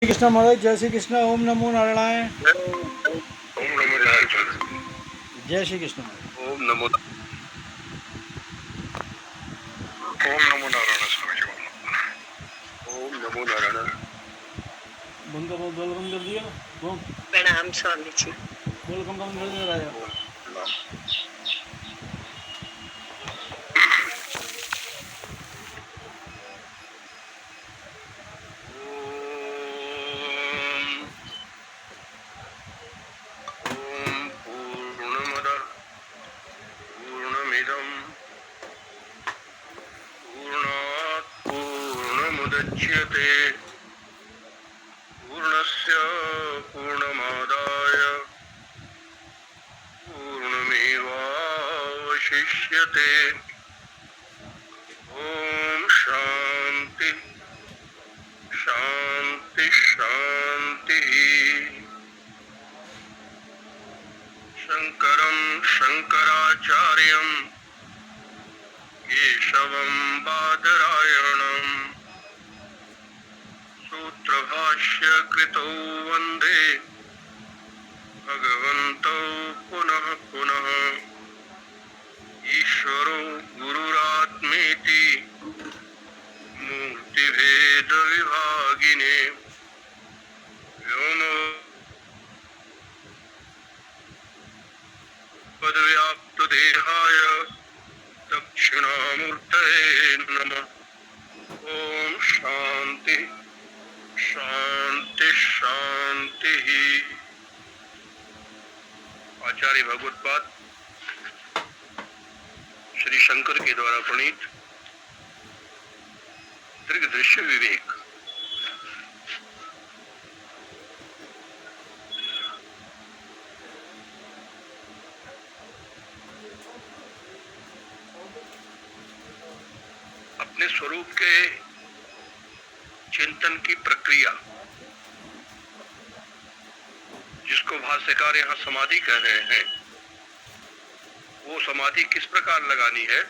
श्री कृष्ण महाराज, जय श्री कृष्ण। ओम नमो नारायण। ओम नमो नारायण। जय श्री कृष्ण। ओम नमो नारायण स्वामी जी। ओम नमो नारायण। बंद कर कर दिया। बोल प्रणाम स्वामी जी। बोल कम बंद कर दिया राजा। ओम पूर्णमद पूर्णमिदं पूर्णात् पूर्णमुदच्यते पूर्णस्य पूर्णमादाय पूर्णमेवावशिष्यते। ओम शांति शांति शांति। शंकरं शंकराचार्यं केशवं बादरायणं सूत्रभाष्य कृतौ वन्दे भगवन्तौ पुनः पुनः। ईश्वरो गुरुरात्मेति मूर्तिभेद विभागिने व्योमवद्व्याप्तदेहाय दक्षिणामूर्तये नमः। ओम शांति शांति शांति। आचार्य भगवत पाद श्री शंकर के द्वारा प्रणीत दीर्घ दृश्य विवेक। अपने स्वरूप के चिंतन की प्रक्रिया, जिसको भाष्यकार यहाँ समाधि कह रहे हैं, वो समाधि किस प्रकार लगानी है,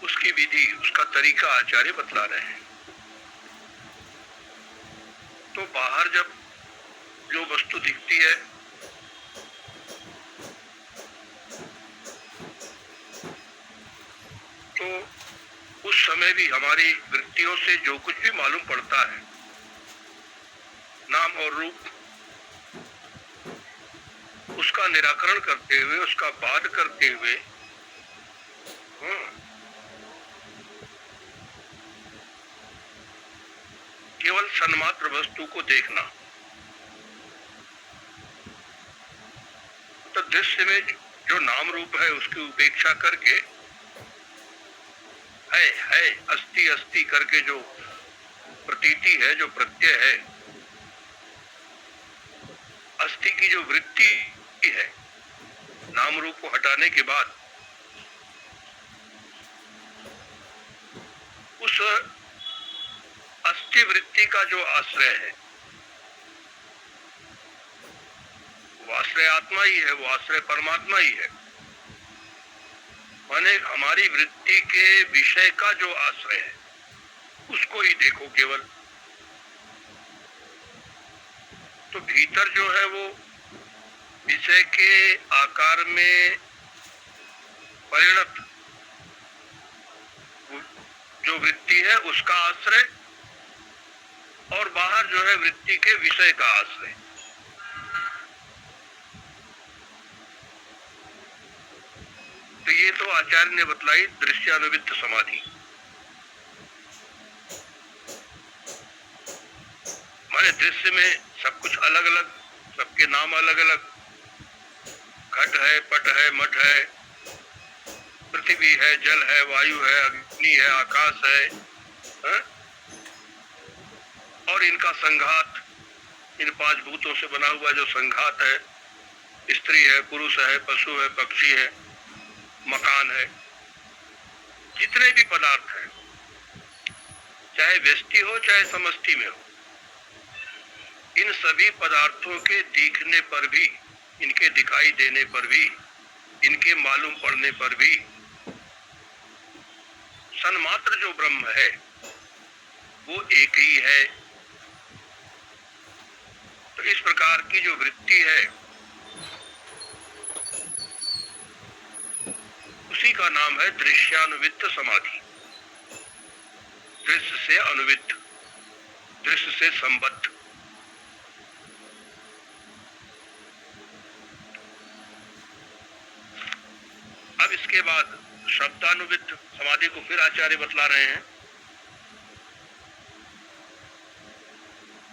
उसकी विधि, उसका तरीका आचार्य बतला रहे हैं। तो बाहर जब जो वस्तु दिखती है, तो उस समय भी हमारी वृत्तियों से जो कुछ भी मालूम पड़ता है, नाम और रूप, उसका निराकरण करते हुए, उसका बाध करते हुए केवल सन्मात्र वस्तु को देखना। तो दृश्य में जो नाम रूप है उसकी उपेक्षा करके है अस्ति अस्ति करके जो प्रतीति है, जो प्रत्यय है, अस्ति की जो वृत्ति है, नाम रूप को हटाने के बाद उस अस्ति वृत्ति का जो आश्रय है, वो आश्रय आत्मा ही है, वो आश्रय परमात्मा ही है। माने हमारी वृत्ति के विषय का जो आश्रय है उसको ही देखो केवल। तो भीतर जो है वो विषय के आकार में परिणत जो वृत्ति है उसका आश्रय, और बाहर जो है वृत्ति के विषय का आश्रय। तो ये तो आचार्य ने बतलाई दृश्यानुविद्ध समाधि। माने दृश्य में सब कुछ अलग अलग, सबके नाम अलग अलग, घट है, पट है, मठ है, पृथ्वी है, जल है, वायु है, अग्नि है, आकाश है, और इनका संघात, इन पांच भूतों से बना हुआ जो संघात है, स्त्री है, पुरुष है, पशु है, पक्षी है, मकान है, जितने भी पदार्थ हैं, चाहे व्यष्टि हो चाहे समष्टि में हो, इन सभी पदार्थों के दिखने पर भी, इनके दिखाई देने पर भी, इनके मालूम पड़ने पर भी सन्मात्र जो ब्रह्म है वो एक ही है। तो इस प्रकार की जो वृत्ति है उसी का नाम है दृश्यानुवित्त समाधि। दृश्य से अनुवित्त, दृश्य से संबद्ध। अब इसके बाद शब्दानुवित्त समाधि को फिर आचार्य बतला रहे हैं।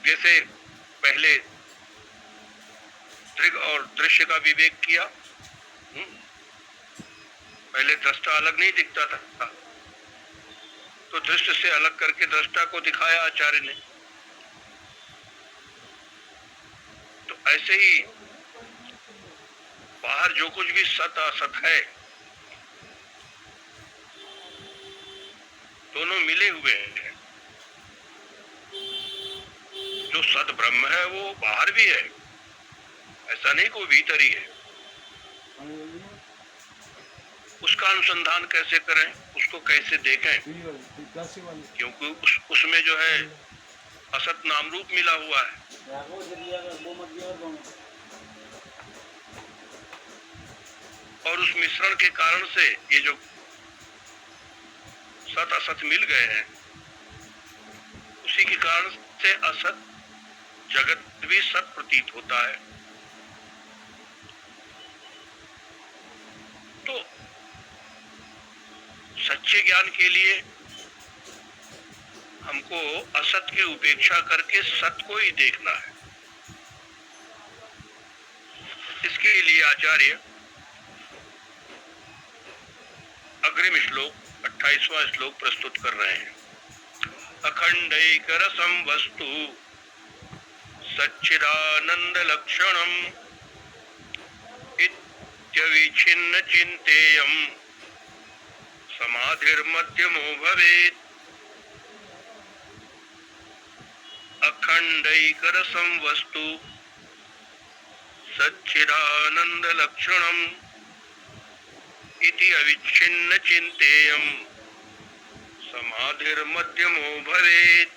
जैसे पहले दृग और दृश्य का विवेक किया, पहले दृष्टा अलग नहीं दिखता था, तो दृश्य से अलग करके दृष्टा को दिखाया आचार्य ने। तो ऐसे ही बाहर जो कुछ भी सत असत है दोनों मिले हुए हैं। जो सत ब्रह्म है वो बाहर भी है, ऐसा नहीं कोई भीतर ही है। उसका अनुसंधान कैसे करें, उसको कैसे देखें, क्योंकि उसमें जो है असत नाम रूप मिला हुआ है। और उस मिश्रण के कारण से ये जो सत असत मिल गए हैं, उसी के कारण से असत जगत भी सत प्रतीत होता है। तो सच्चे ज्ञान के लिए हमको असत की उपेक्षा करके सत को ही देखना है। इसके लिए आचार्य अग्रिम श्लोक 28वां श्लोक प्रस्तुत कर रहे हैं। अखंडैक रसम वस्तु सच्चिदानंद लक्षणम इत्यविच्छिन्न चिंतेयम समाधिर्मध्यमो भवेत्। अखंडैक रसम वस्तु सच्चिदानंद लक्षणम इति अविच्छिन्न चिंतेयम समाधिर्मध्यमो भवेत्।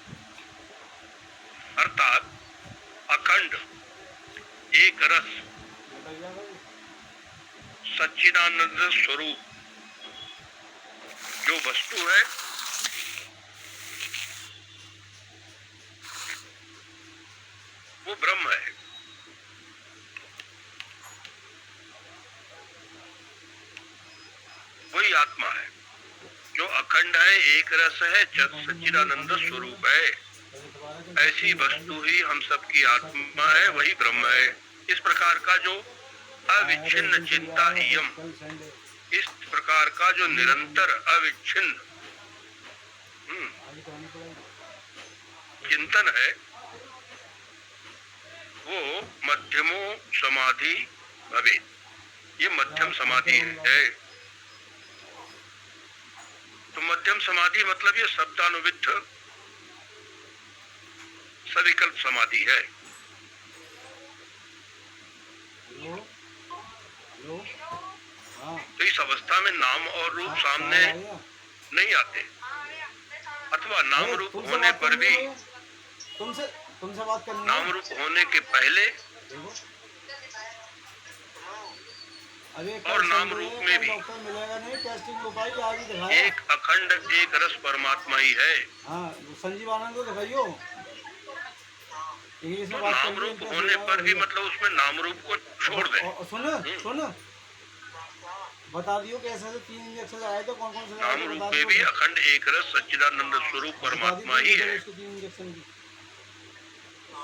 अर्थात अखंड एक रस सच्चिदानंद स्वरूप जो वस्तु है वो ब्रह्म है। वही आत्मा है जो अखंड है, एक रस है, सच्चिदानंद स्वरूप है। ऐसी वस्तु ही हम सबकी आत्मा है, वही ब्रह्म है। इस प्रकार का जो अविच्छिन्न चिंता इयम, इस प्रकार का जो निरंतर अविच्छिन्न चिंतन है वो मध्यमो समाधि भवेत्। ये मध्यम समाधि है। तो मध्यम समाधि मतलब ये शब्दानुविद्ध सविकल्प समाधि है। तो इस अवस्था में नाम और रूप सामने नहीं आते, अथवा नाम रूप होने पर भी तुमसे बात करनी है। नाम रूप होने के पहले और नाम रूप में भी मिलेगा नहीं, टेस्टिंग हो पाएगी, आज ही दिखाया। एक अखंड एक रस परमात्मा ही है। हाँ, संजीव आनंद को दिखाइयो। तो नाम रूप होने पर भी मतलब उसमें नाम रूप को छोड़ दे। सुन बता दियो कैसे 3 इंजेक्शन लगाए थे, कौन कौन से नाम रूप में भी अखंड एक रस सच्चिदानंद स्वरूप परमात्मा ही है।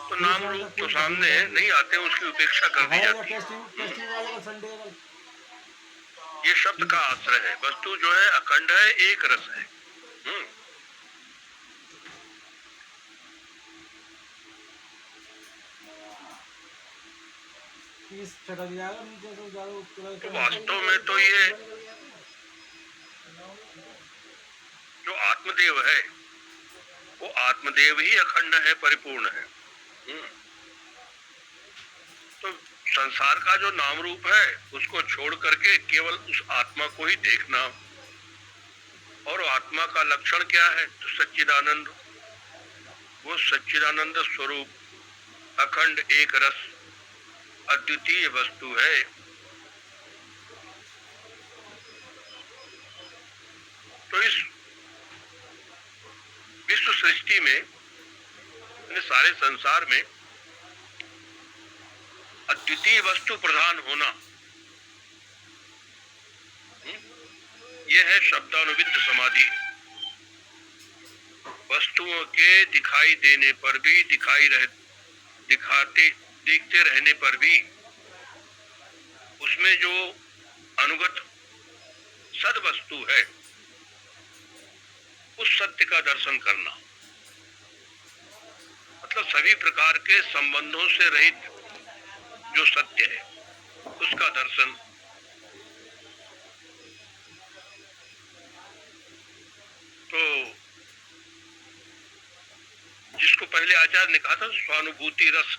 तो नाम रूप तो सामने नहीं आते, उसकी उपेक्षा कर दी जाती है। ये शब्द का आश्रय है। वस्तु जो है अखंड है, एक रस है। तो वास्तव में तो ये जो आत्मदेव है वो आत्मदेव ही अखंड है, परिपूर्ण है। तो संसार का जो नाम रूप है उसको छोड़ करके केवल उस आत्मा को ही देखना और आत्मा का लक्षण क्या है? तो सच्चिदानंद। वो सच्चिदानंद स्वरूप अखंड एक रस अद्वितीय वस्तु है। तो इस विश्व सृष्टि में, सारे संसार में अद्वितीय वस्तु प्रधान होना, यह है शब्दानुविद्ध समाधि। वस्तुओं के दिखाई देने पर भी, दिखते रहने पर भी उसमें जो अनुगत सद वस्तु है, उस सत्य का दर्शन करना, मतलब सभी प्रकार के संबंधों से रहित जो सत्य है उसका दर्शन। तो जिसको पहले आचार्य ने कहा था स्वानुभूति रस,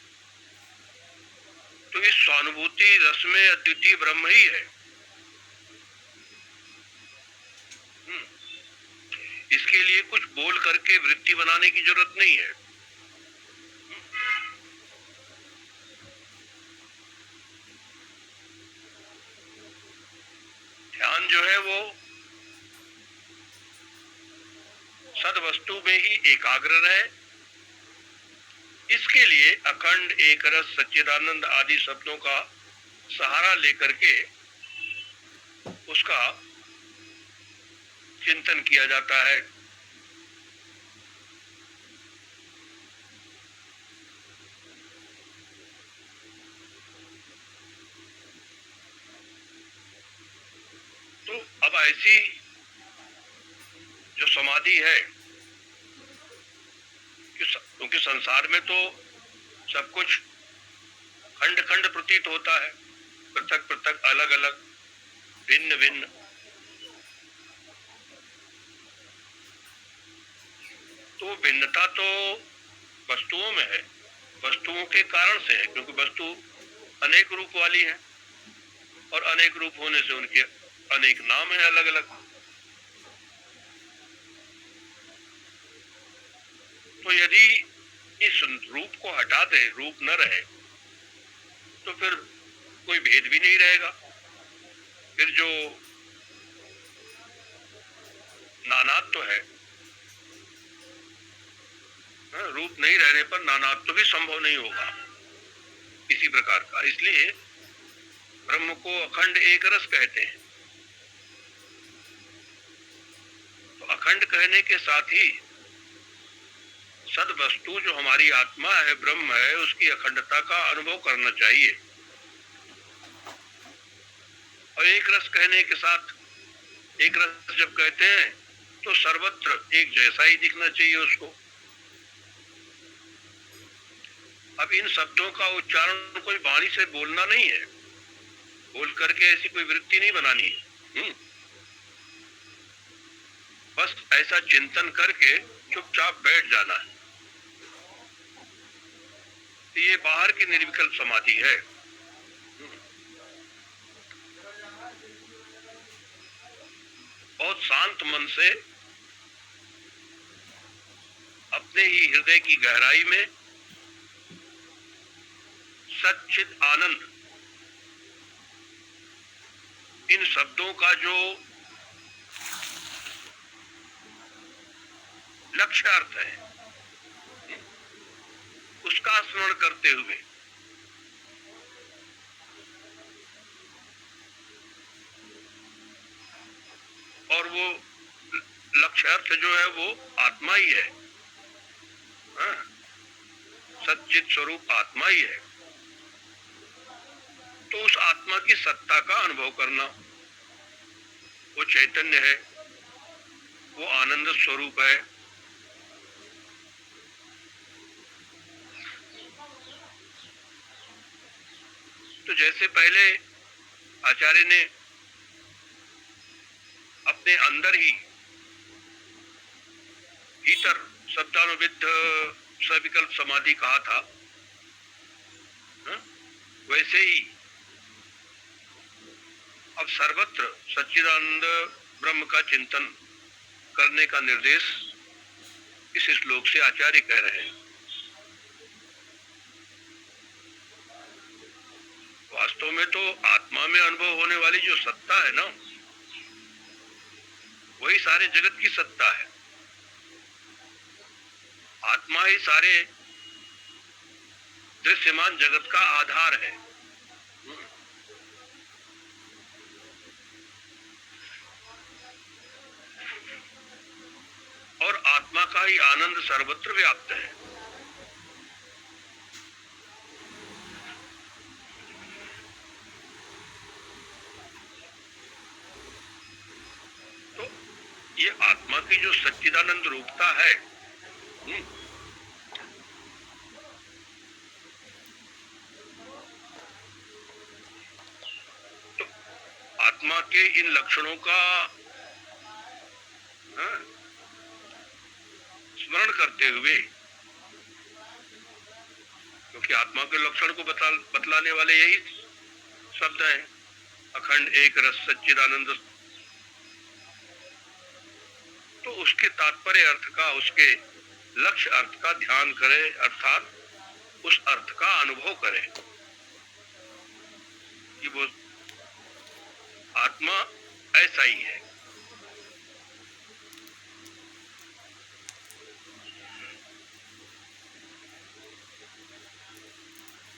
तो इस स्वानुभूति रस में अद्वितीय ब्रह्म ही है। इसके लिए कुछ बोल करके वृत्ति बनाने की जरूरत नहीं है। ध्यान जो है वो सद वस्तु में ही एकाग्र रहे। इसके लिए अखंड एक रस सच्चिदानंद आदि शब्दों का सहारा लेकर के उसका चिंतन किया जाता है। तो अब ऐसी जो समाधि है, क्योंकि संसार में तो सब कुछ खंड खंड प्रतीत होता है, पृथक पृथक, अलग अलग, भिन्न भिन्न। तो भिन्नता तो वस्तुओं में है, वस्तुओं के कारण से है, क्योंकि वस्तु अनेक रूप वाली है और अनेक रूप होने से उनके अनेक नाम है अलग अलग। तो यदि इस रूप को हटा दे, रूप न रहे, तो फिर कोई भेद भी नहीं रहेगा। फिर जो नानात्व है, रूप नहीं रहने पर नानात्व भी संभव नहीं होगा किसी प्रकार का। इसलिए ब्रह्म को अखंड एक रस कहते हैं। तो अखंड कहने के साथ ही सद वस्तु जो हमारी आत्मा है, ब्रह्म है, उसकी अखंडता का अनुभव करना चाहिए। और एक रस कहने के साथ, एक रस जब कहते हैं तो सर्वत्र एक जैसा ही दिखना चाहिए उसको। अब इन शब्दों का उच्चारण कोई वाणी से बोलना नहीं है, बोल करके ऐसी कोई वृत्ति नहीं बनानी है। बस ऐसा चिंतन करके चुपचाप बैठ जाना है। ये बाहर की निर्विकल्प समाधि है। बहुत शांत मन से अपने ही हृदय की गहराई में सच्चिद आनंद, इन शब्दों का जो लक्ष्य अर्थ है उसका स्मरण करते हुए और वो लक्ष्य अर्थ जो है वो आत्मा ही है, सच्चित स्वरूप आत्मा ही है। तो उस आत्मा की सत्ता का अनुभव करना, वो चैतन्य है, वो आनंद स्वरूप है। तो जैसे पहले आचार्य ने अपने अंदर ही भीतर शब्दानुविद्ध सविकल्प समाधि कहा था, वैसे ही अब सर्वत्र सच्चिदानंद ब्रह्म का चिंतन करने का निर्देश इस श्लोक से आचार्य कह रहे हैं। वास्तव में तो आत्मा में अनुभव होने वाली जो सत्ता है ना, वही सारे जगत की सत्ता है। आत्मा ही सारे दृश्यमान जगत का आधार है। और आत्मा का ही आनंद सर्वत्र व्याप्त है। तो ये आत्मा की जो सच्चिदानंद रूपता है, तो आत्मा के इन लक्षणों का स्मरण करते हुए, क्योंकि आत्मा के लक्षण को बतलाने वाले यही शब्द हैं, अखंड एक रस सच्चिदानंद, तो उसके तात्पर्य अर्थ का, उसके लक्ष्य अर्थ का ध्यान करे, अर्थात उस अर्थ का अनुभव करे कि वो आत्मा ऐसा ही है।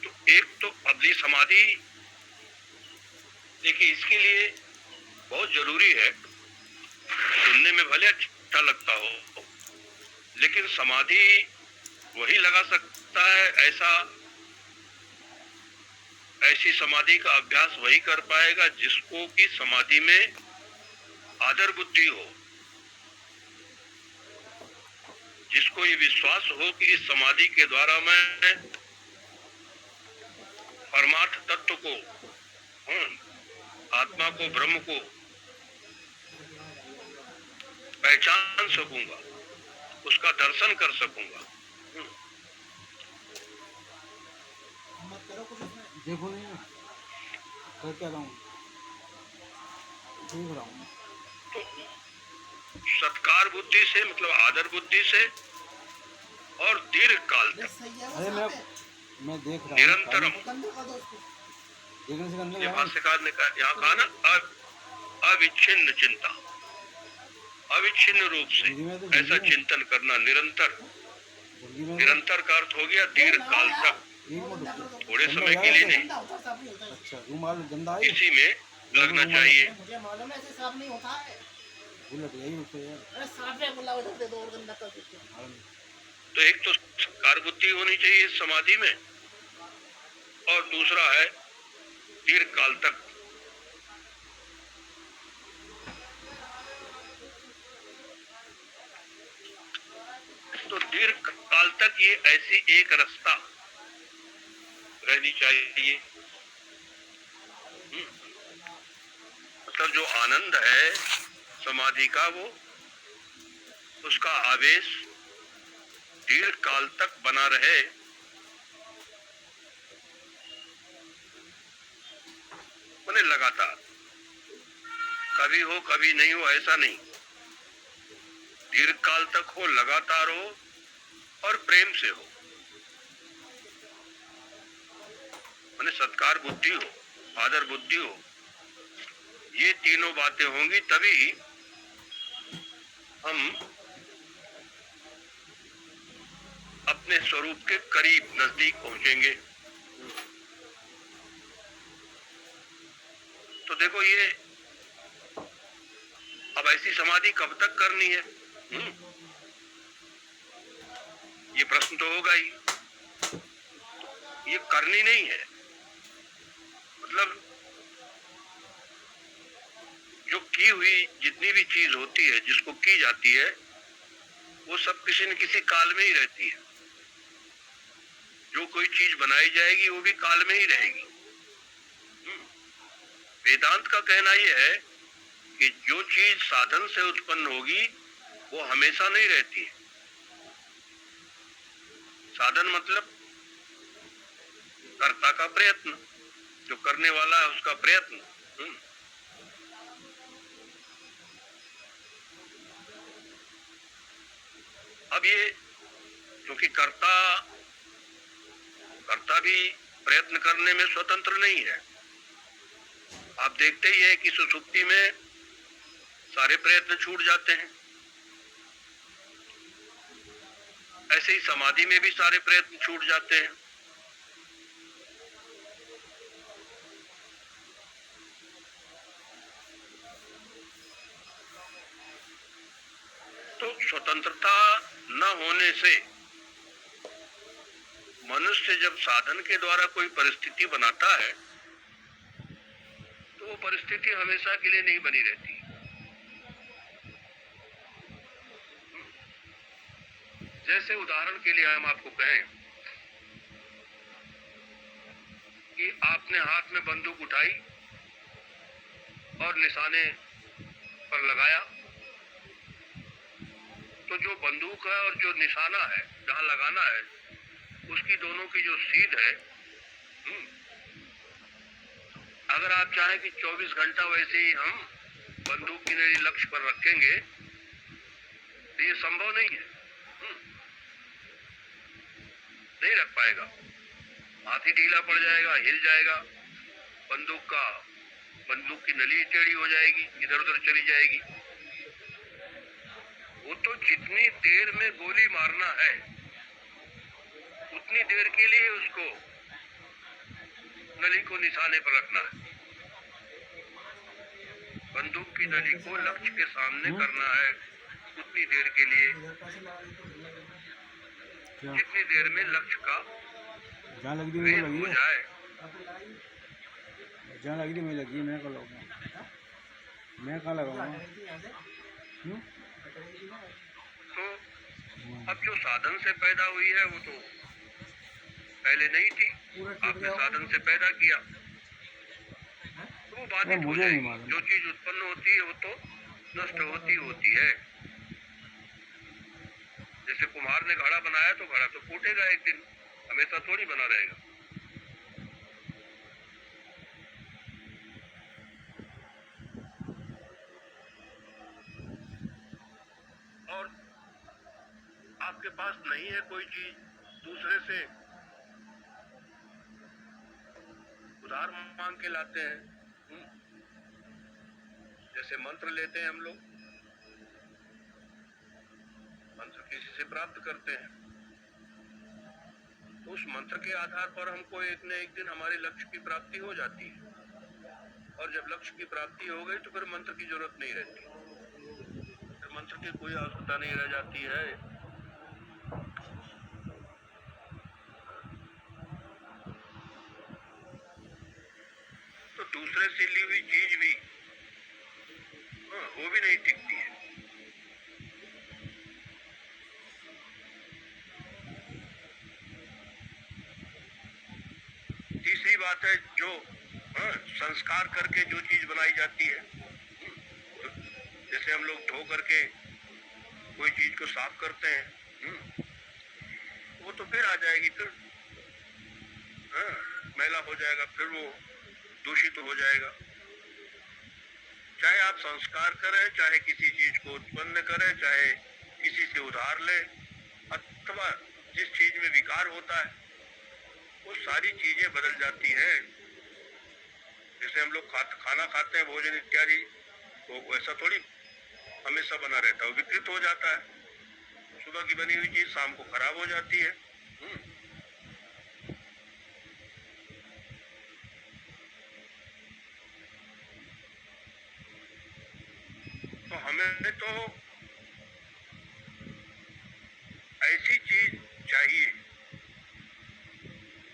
तो एक तो अबली समाधि, देखिए इसके लिए बहुत जरूरी है, सुनने में भले अच्छा लगता हो, लेकिन समाधि वही लगा सकता है, ऐसी समाधि का अभ्यास वही कर पाएगा जिसको कि समाधि में आदर बुद्धि हो, जिसको ये विश्वास हो कि इस समाधि के द्वारा मैं परमार्थ तत्व को, आत्मा को, ब्रह्म को पहचान सकूंगा, उसका दर्शन कर सकूंगा। देखो नहीं मैं कर क्या रहा हूँ, देख रहा हूँ। तो सत्कार बुद्धि से, मतलब आदर बुद्धि से, और दीर्घ काल तक, अरे मैं देख रहा हूँ निरंतरम, देखने से करने ये का भाष्यकार ने यहाँ कहा ना, अविच्छिन्न चिंता, अविच्छिन्न रूप से ऐसा चिंतन करना, निरंतर का अर्थ हो गया दीर्घ काल तक, थोड़े समय के लिए नहीं। अच्छा रुमाल गंदा है, इसी में लगना चाहिए। मुझे मालूम है ऐसे साफ नहीं होता है। बुलेट यही होते हैं। अरे साफ है, बोला उधर दे दो और गंदा कर देते हैं। तो एक तो सत्कार बुद्धि होनी चाहिए इस समाधि में, और दूसरा है दीर्घ काल तक। तो दीर्घ काल तक ये ऐसी एक रास्ता रहनी चाहिए। मतलब जो आनंद है समाधि का, वो उसका आवेश दीर्घ काल तक बना रहे, मैंने लगातार, कभी हो कभी नहीं हो ऐसा नहीं, दीर्घ काल तक हो, लगातार हो और प्रेम से हो, मैंने सत्कार बुद्धि हो, आदर बुद्धि हो, ये तीनों बातें होंगी तभी हम अपने स्वरूप के करीब, नजदीक पहुंचेंगे। तो देखो ये अब ऐसी समाधि कब तक करनी है, ये प्रश्न तो होगा ही। ये करनी नहीं है, मतलब जो की हुई जितनी भी चीज होती है, जिसको की जाती है, वो सब किसी न किसी काल में ही रहती है। जो कोई चीज बनाई जाएगी वो भी काल में ही रहेगी। वेदांत का कहना यह है कि जो चीज साधन से उत्पन्न होगी वो हमेशा नहीं रहती है। साधन मतलब कर्ता का प्रयत्न, जो करने वाला है उसका प्रयत्न। अब ये क्योंकि कर्ता भी प्रयत्न करने में स्वतंत्र नहीं है। आप देखते ही है कि सुषुप्ति में सारे प्रयत्न छूट जाते हैं, ऐसे ही समाधि में भी सारे प्रयत्न छूट जाते हैं। तो स्वतंत्रता न होने से मनुष्य जब साधन के द्वारा कोई परिस्थिति बनाता है तो वो परिस्थिति हमेशा के लिए नहीं बनी रहती। जैसे उदाहरण के लिए हम आपको कहें कि आपने हाथ में बंदूक उठाई और निशाने पर लगाया, तो जो बंदूक है और जो निशाना है जहां लगाना है उसकी दोनों की जो सीध है, अगर आप चाहें कि 24 घंटा वैसे ही हम बंदूक की नली लक्ष्य पर रखेंगे तो ये संभव नहीं है, नहीं रख पाएगा। हाथ ही ढीला पड़ जाएगा, हिल जाएगा, बंदूक की नली टेढ़ी हो जाएगी, इधर उधर चली जाएगी। वो तो जितनी देर में गोली मारना है उतनी देर के लिए उसको नली को निशाने पर रखना है, बंदूक की नली को लक्ष्य के सामने करना है उतनी देर के लिए, जितनी देर में लक्ष्य का जहाँ लगी थी भेद मैं हो लगी जाए। जहाँ लगी थी मैं लगी, मैं कहाँ लगाऊंगा, मैं कहाँ लगाऊंगा। तो अब जो साधन से पैदा हुई है वो तो पहले नहीं थी, आपने साधन से पैदा किया तो वो बाधित हो मुझे नहीं जाएगी। मालूम। जो चीज उत्पन्न होती है वो तो नष्ट होती है। जैसे कुम्हार ने घड़ा बनाया तो घड़ा तो फूटेगा एक दिन, हमेशा थोड़ी बना रहेगा। और आपके पास नहीं है कोई चीज, दूसरे से उधार मांग के लाते हैं। जैसे मंत्र लेते हैं हम लोग, मंत्र किसी से प्राप्त करते हैं तो उस मंत्र के आधार पर हमको एक न एक दिन हमारे लक्ष्य की प्राप्ति हो जाती है, और जब लक्ष्य की प्राप्ति हो गई तो फिर मंत्र की जरूरत नहीं रहती, फिर मंत्र की कोई आवश्यकता नहीं रह जाती है। तो दूसरे से ली हुई चीज भी वो भी नहीं टिकती है। तीसरी बात है जो संस्कार करके जो चीज बनाई जाती है, जैसे हम लोग धो करके कोई चीज को साफ करते हैं, वो तो फिर आ जाएगी, फिर मैला हो जाएगा, फिर वो दूषित हो जाएगा। चाहे आप संस्कार करें, चाहे किसी चीज को उत्पन्न करें, चाहे किसी से उधार लें, अथवा जिस चीज में विकार होता है वो सारी चीजें बदल जाती हैं। जैसे हम लोग खाना खाते हैं, भोजन इत्यादि, तो वैसा थोड़ी हमेशा बना रहता है, विकृत हो जाता है। सुबह की बनी हुई चीज शाम को खराब हो जाती है। तो हमें तो ऐसी चीज चाहिए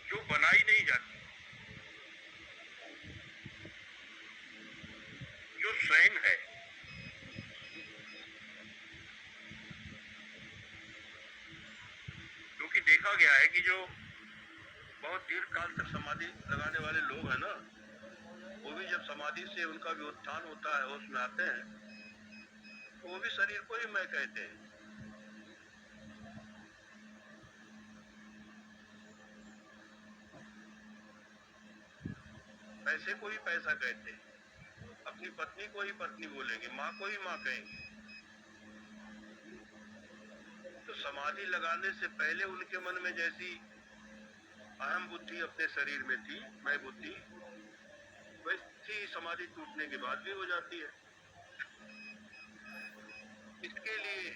जो बनाई नहीं जाती, जो स्वयं है। क्योंकि देखा गया है कि जो बहुत दीर्घ काल तक समाधि लगाने वाले लोग हैं ना, वो भी जब समाधि से उनका भी उत्थान होता है, होश में आते हैं, तो वो भी शरीर को ही मैं कहते हैं। पैसे को ही पैसा कहते हैं, अपनी पत्नी को ही पत्नी बोलेंगे, माँ को ही माँ कहेंगे। तो समाधि लगाने से पहले उनके मन में जैसी अहम बुद्धि अपने शरीर में थी, मैं बुद्धि, वैसी समाधि टूटने के बाद भी हो जाती है। इसके लिए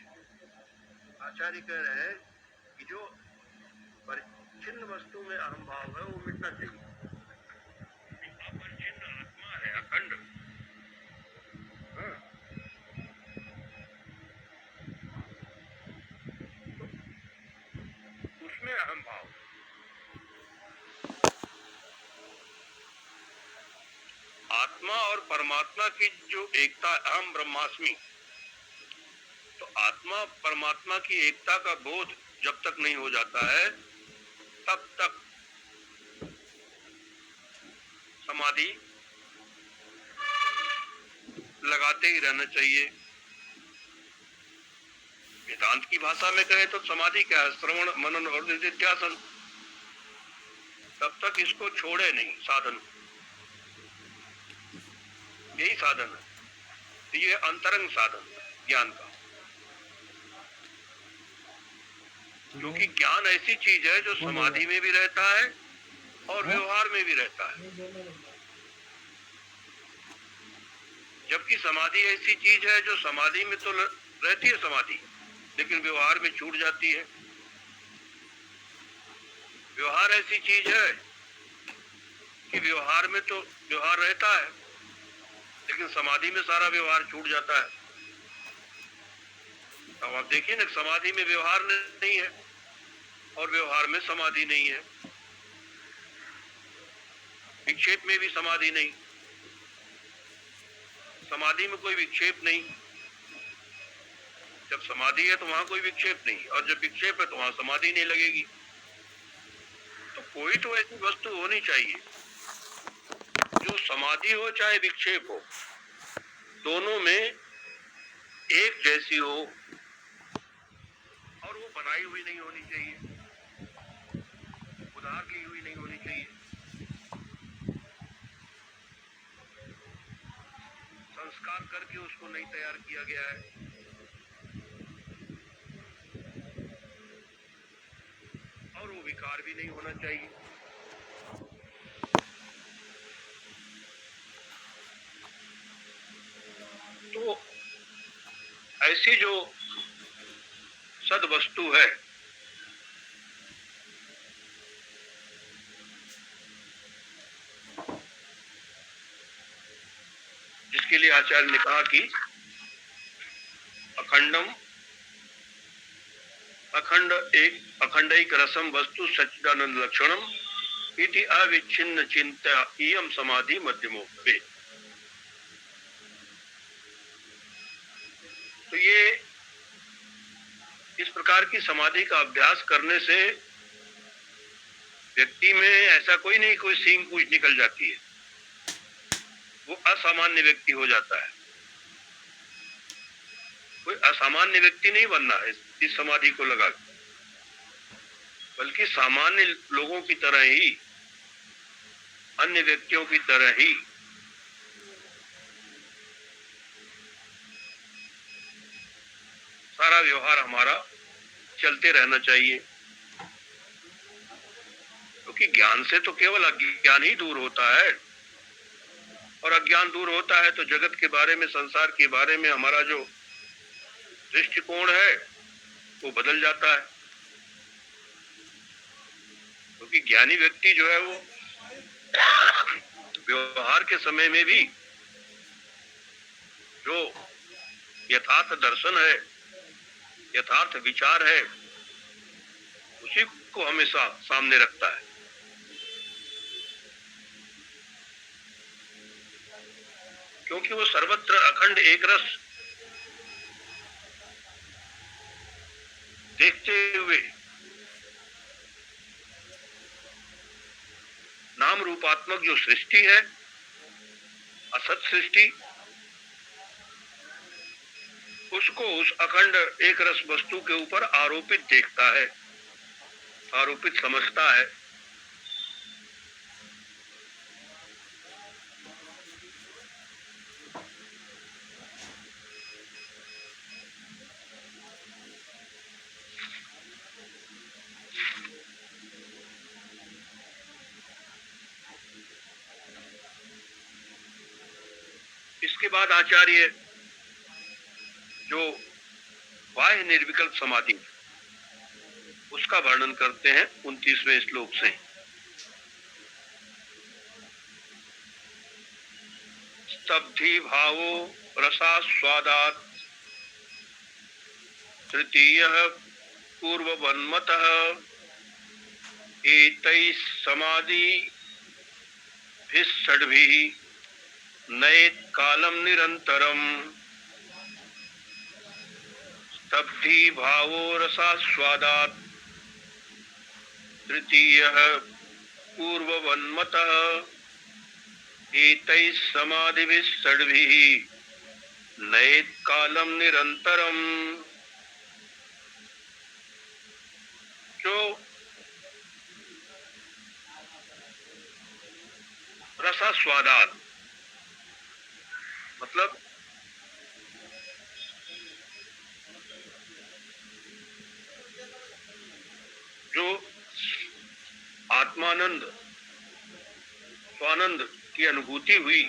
आचार्य कह रहे हैं कि जो परिच्छिन्न वस्तु में अहम भाव है वो मिटना चाहिए। अपरिच्छिन्न आत्मा है, अखंड, हाँ, उसमें अहम भाव। आत्मा और परमात्मा की जो एकता, अहम ब्रह्मास्मि, तो आत्मा परमात्मा की एकता का बोध जब तक नहीं हो जाता है तब तक समाधि लगाते ही रहना चाहिए। वेदांत की भाषा में कहे तो समाधि क्या है? श्रवण, मनन और निधिध्यासन। तब तक इसको छोड़े नहीं साधन, यही साधन है, ये अंतरंग साधन ज्ञान का। क्योंकि ज्ञान ऐसी चीज है जो समाधि में भी रहता है और व्यवहार में भी रहता है। जबकि समाधि ऐसी चीज है जो समाधि में तो रहती है समाधि, लेकिन व्यवहार में छूट जाती है। व्यवहार ऐसी चीज है कि व्यवहार में तो व्यवहार रहता है, लेकिन समाधि में सारा व्यवहार छूट जाता है। अब आप देखिए ना, समाधि में व्यवहार नहीं है और व्यवहार में समाधि नहीं है। विक्षेप में भी समाधि नहीं, समाधि में कोई विक्षेप नहीं। जब समाधि है तो वहां कोई विक्षेप नहीं, और जब विक्षेप है तो वहां समाधि नहीं लगेगी। तो कोई तो ऐसी वस्तु होनी चाहिए जो समाधि हो चाहे विक्षेप हो, दोनों में एक जैसी हो, और वो बनाई हुई नहीं होनी चाहिए, उधार ली हुई नहीं होनी चाहिए। संस्कार करके उसको नहीं तैयार किया गया है। और वो विकार भी नहीं होना चाहिए। तो ऐसी जो सद वस्तु है, जिसके लिए आचार्य ने कहा कि अखंडैक रसम वस्तु सच्चिदानंद लक्षणम इति अविच्छिन्न चिंता इयम समाधि मध्यमोपे। तो ये इस प्रकार की समाधि का अभ्यास करने से व्यक्ति में ऐसा कोई नहीं कोई सींग पूछ निकल जाती है, वो असामान्य व्यक्ति हो जाता है। कोई असामान्य व्यक्ति नहीं बनना है इस समाधि को लगा, बल्कि सामान्य लोगों की तरह ही, अन्य व्यक्तियों की तरह ही सारा व्यवहार हमारा चलते रहना चाहिए। क्योंकि ज्ञान से तो केवल अज्ञान ही दूर होता है, और अज्ञान दूर होता है तो जगत के बारे में, संसार के बारे में हमारा जो दृष्टिकोण है वो बदल जाता है। क्योंकि ज्ञानी व्यक्ति जो है वो व्यवहार के समय में भी जो यथार्थ दर्शन है, यथार्थ विचार है, उसी को हमेशा सामने रखता है। क्योंकि वो सर्वत्र अखंड एक रस देखते हुए नाम रूपात्मक जो सृष्टि है, असत सृष्टि, उसको उस अखंड एक रस वस्तु के ऊपर आरोपित देखता है, आरोपित समझता है। बाद आचार्य जो बाह्य निर्विकल्प समाधि उसका वर्णन करते हैं 29वें श्लोक से। स्तब्धि भावो रसास्वादात् तृतीयः पूर्ववन्मतः एतैः समाधिभिः षड्भिः नयेत् कालं निरन्तरम्। स्तब्धि भावो रसास्वादात् तृतीयः पूर्ववन्मतः एतैः समाधिभिः षड्भिः नयेत् कालं निरन्तरम्। जो रसास्वादात मतलब जो आत्मानंद स्वानंद की अनुभूति हुई,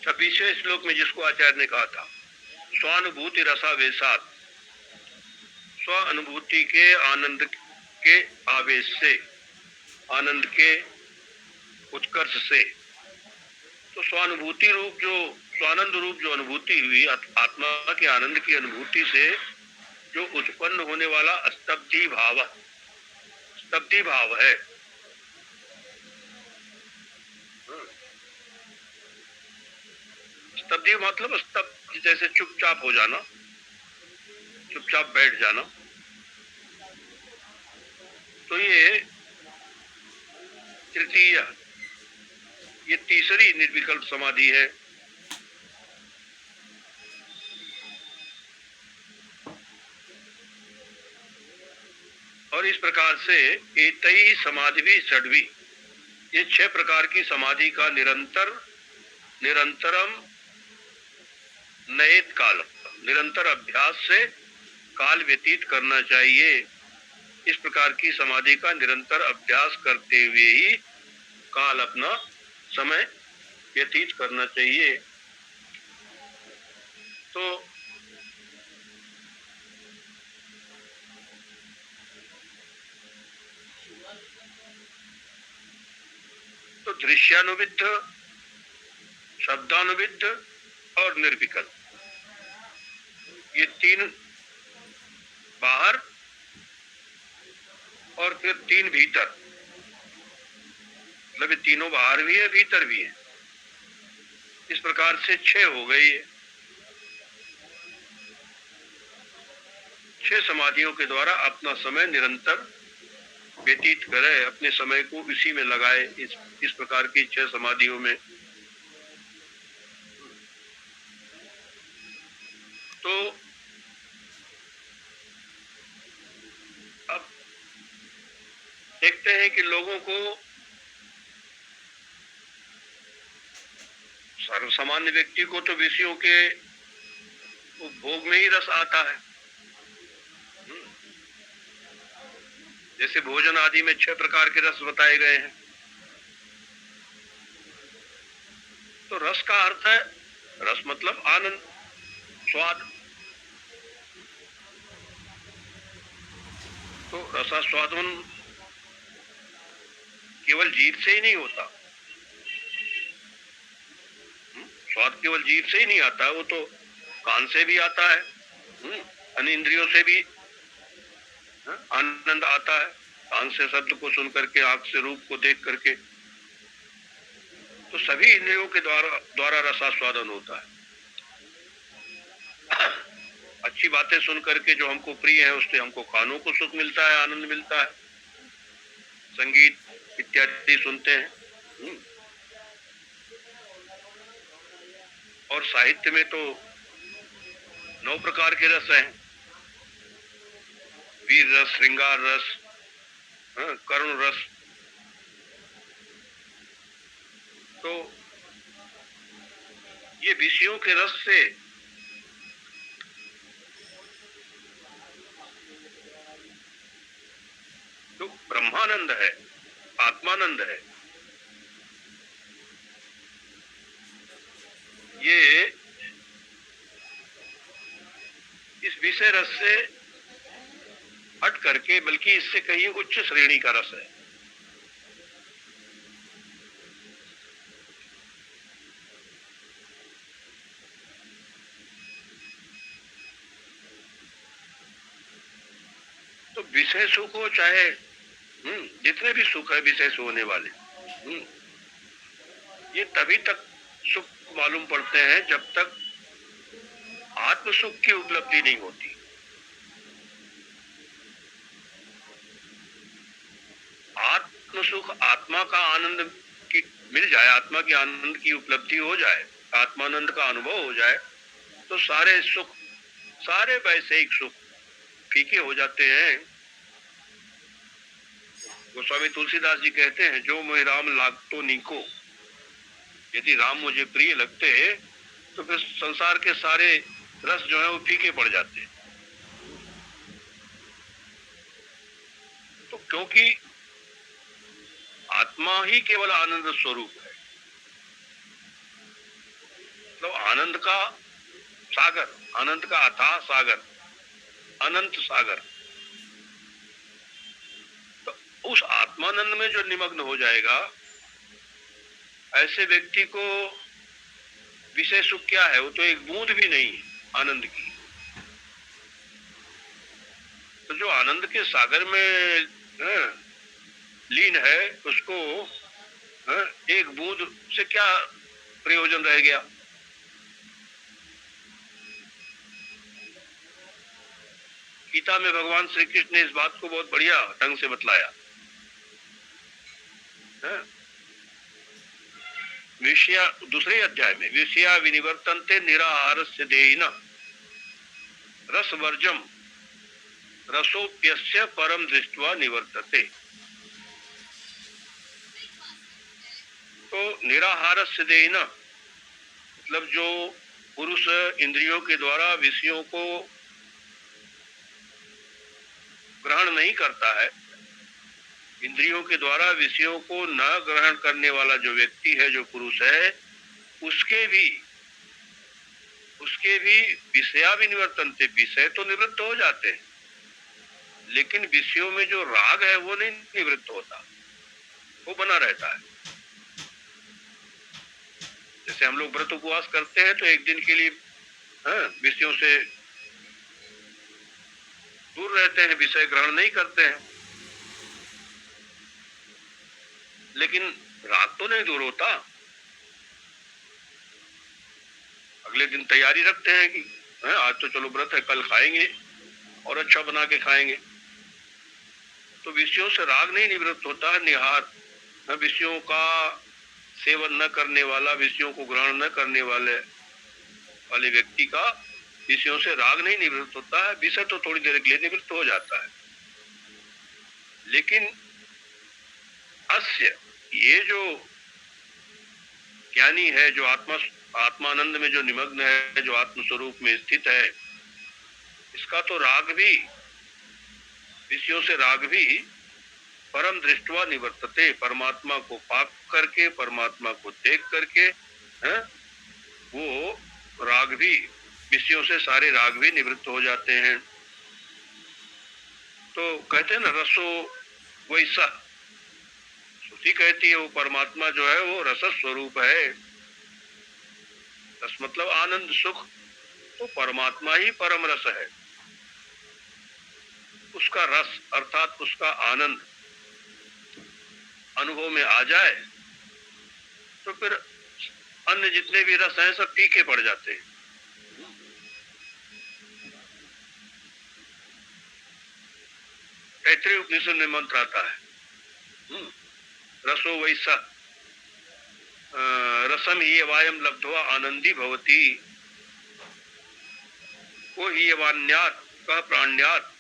छब्बीसवें श्लोक में जिसको आचार्य ने कहा था स्वानुभूति रसावेशात, स्व अनुभूति के आनंद के आवेश से, आनंद के उत्कर्ष से, तो स्वानुभूति रूप जो स्वानंद रूप जो अनुभूति हुई आत्मा के आनंद की अनुभूति से जो उत्पन्न होने वाला स्तब्धि भाव है। स्तब्धि मतलब स्तब्ध जैसे चुपचाप हो जाना, चुपचाप बैठ जाना। तो ये तृतीय, ये तीसरी निर्विकल्प समाधि है। और इस प्रकार से एतई समाधि षड्वी, ये 6 प्रकार की समाधि का निरंतरम नयेत काल, निरंतर अभ्यास से काल व्यतीत करना चाहिए। इस प्रकार की समाधि का निरंतर अभ्यास करते हुए ही काल अपना समय व्यतीत करना चाहिए। तो दृश्यानुविद्ध, शब्दानुविद्ध और निर्विकल्प, ये 3 बाहर और फिर 3 भीतर, मतलब ये तीनों बाहर भी है भीतर भी है। इस प्रकार से 6 हो गई है। 6 समाधियों के द्वारा अपना समय निरंतर व्यतीत करे, अपने समय को इसी में लगाए, इस प्रकार की 6 समाधियों में। तो अब देखते हैं कि लोगों को, सर्वसामान्य व्यक्ति को तो विषयों के उपभोग में ही रस आता है। जैसे भोजन आदि में 6 प्रकार के रस बताए गए हैं। तो रस का अर्थ है, रस मतलब आनंद, स्वाद। तो रसास्वादन केवल जीभ से ही नहीं होता, स्वाद केवल जीभ से ही नहीं आता, वो तो कान से भी आता है, अन्य इंद्रियों से भी आनंद आता है, कान से शब्द को सुन करके, आंख से रूप को देख करके। तो सभी इंद्रियों के द्वारा रसास्वादन होता है। अच्छी बातें सुन करके जो हमको प्रिय है, उससे हमको कानों को सुख मिलता है, आनंद मिलता है। संगीत इत्यादि सुनते हैं। और साहित्य में तो 9 प्रकार के रस हैं, वीर रस, श्रृंगार रस, करुण रस। तो ये विषयों के रस से जो ब्रह्मानंद है, आत्मानंद है, ये इस विषय रस से हट करके बल्कि इससे कहीं उच्च श्रेणी का रस है। तो विषय सुख हो चाहे जितने भी सुख है विषय से होने वाले, ये तभी तक सुख मालूम पड़ते हैं जब तक आत्म सुख की उपलब्धि नहीं होती। आत्म सुख, आत्मा का आनंद की मिल जाए, आत्मा की आनंद की उपलब्धि हो जाए, आत्मानंद का अनुभव हो जाए, तो सारे सुख, सारे वैश्विक सुख फीके हो जाते हैं। गोस्वामी तुलसीदास जी कहते हैं, जो मोहि राम लागतो नीको, यदि राम मुझे प्रिय लगते तो फिर संसार के सारे रस जो है वो फीके पड़ जाते हैं। तो क्योंकि आत्मा ही केवल आनंद स्वरूप है, तो आनंद का सागर, आनंद का अथाह सागर, अनंत सागर, तो उस आत्मानंद में जो निमग्न हो जाएगा, ऐसे व्यक्ति को विषय सुख क्या है, वो तो एक बूंद भी नहीं आनंद की। तो जो आनंद के सागर में लीन है, उसको एक बूंद से क्या प्रयोजन रह गया। गीता में भगवान श्री कृष्ण ने इस बात को बहुत बढ़िया ढंग से बतलाया। विषया, दूसरे अध्याय में, विषया विनिवर्तन्ते निराहारस्य देहिनः रसवर्जम रसोप्यस्य परम दृष्ट्वा निवर्तते। तो निराहारस्य देहिनः मतलब जो पुरुष इंद्रियों के द्वारा विषयों को ग्रहण नहीं करता है, इंद्रियों के द्वारा विषयों को न ग्रहण करने वाला जो व्यक्ति है, जो पुरुष है, उसके भी विषया विनिवर्तन्ते, विषय तो निवृत्त हो जाते हैं, लेकिन विषयों में जो राग है वो नहीं निवृत्त होता, वो बना रहता है। जैसे हम लोग व्रत उपवास करते हैं तो एक दिन के लिए विषयों से दूर रहते हैं, विषय ग्रहण नहीं करते हैं, लेकिन राग तो नहीं दूर होता। अगले दिन तैयारी रखते हैं कि आज तो चलो व्रत है, कल खाएंगे और अच्छा बना के खाएंगे। तो विषयों से राग नहीं निवृत्त होता है। निहार विषयों का सेवन न करने वाला, विषयों को ग्रहण न करने वाले व्यक्ति का विषयों से राग नहीं निवृत्त होता है। विषय तो थोड़ी देर के लिए निवृत्त हो जाता है, लेकिन अस्य, ये जो ज्ञानी है, जो आत्मानंद में जो निमग्न है, जो आत्म स्वरूप में स्थित है, इसका तो राग भी, विषयों से राग भी परम दृष्ट्वा निवर्तते, परमात्मा को पाक करके, परमात्मा को देख करके वो राग भी, विषयों से सारे राग भी निवृत्त हो जाते हैं। तो कहते हैं ना, रसो वैसा, श्रुति कहती है वो परमात्मा जो है वो रस स्वरूप है। रस मतलब आनंद, सुख, तो परमात्मा ही परम रस है। उसका रस अर्थात उसका आनंद अनुभव में आ जाए तो फिर अन्य जितने भी रस हैं सब फीके पड़ जाते हैं। तैत्तिरीय उपनिषद में मंत्र आता है, रसो वैसा रसम ही वायम लब्ध्वा आनंदी भवती, को ही वान्यात् कह प्राण्यात्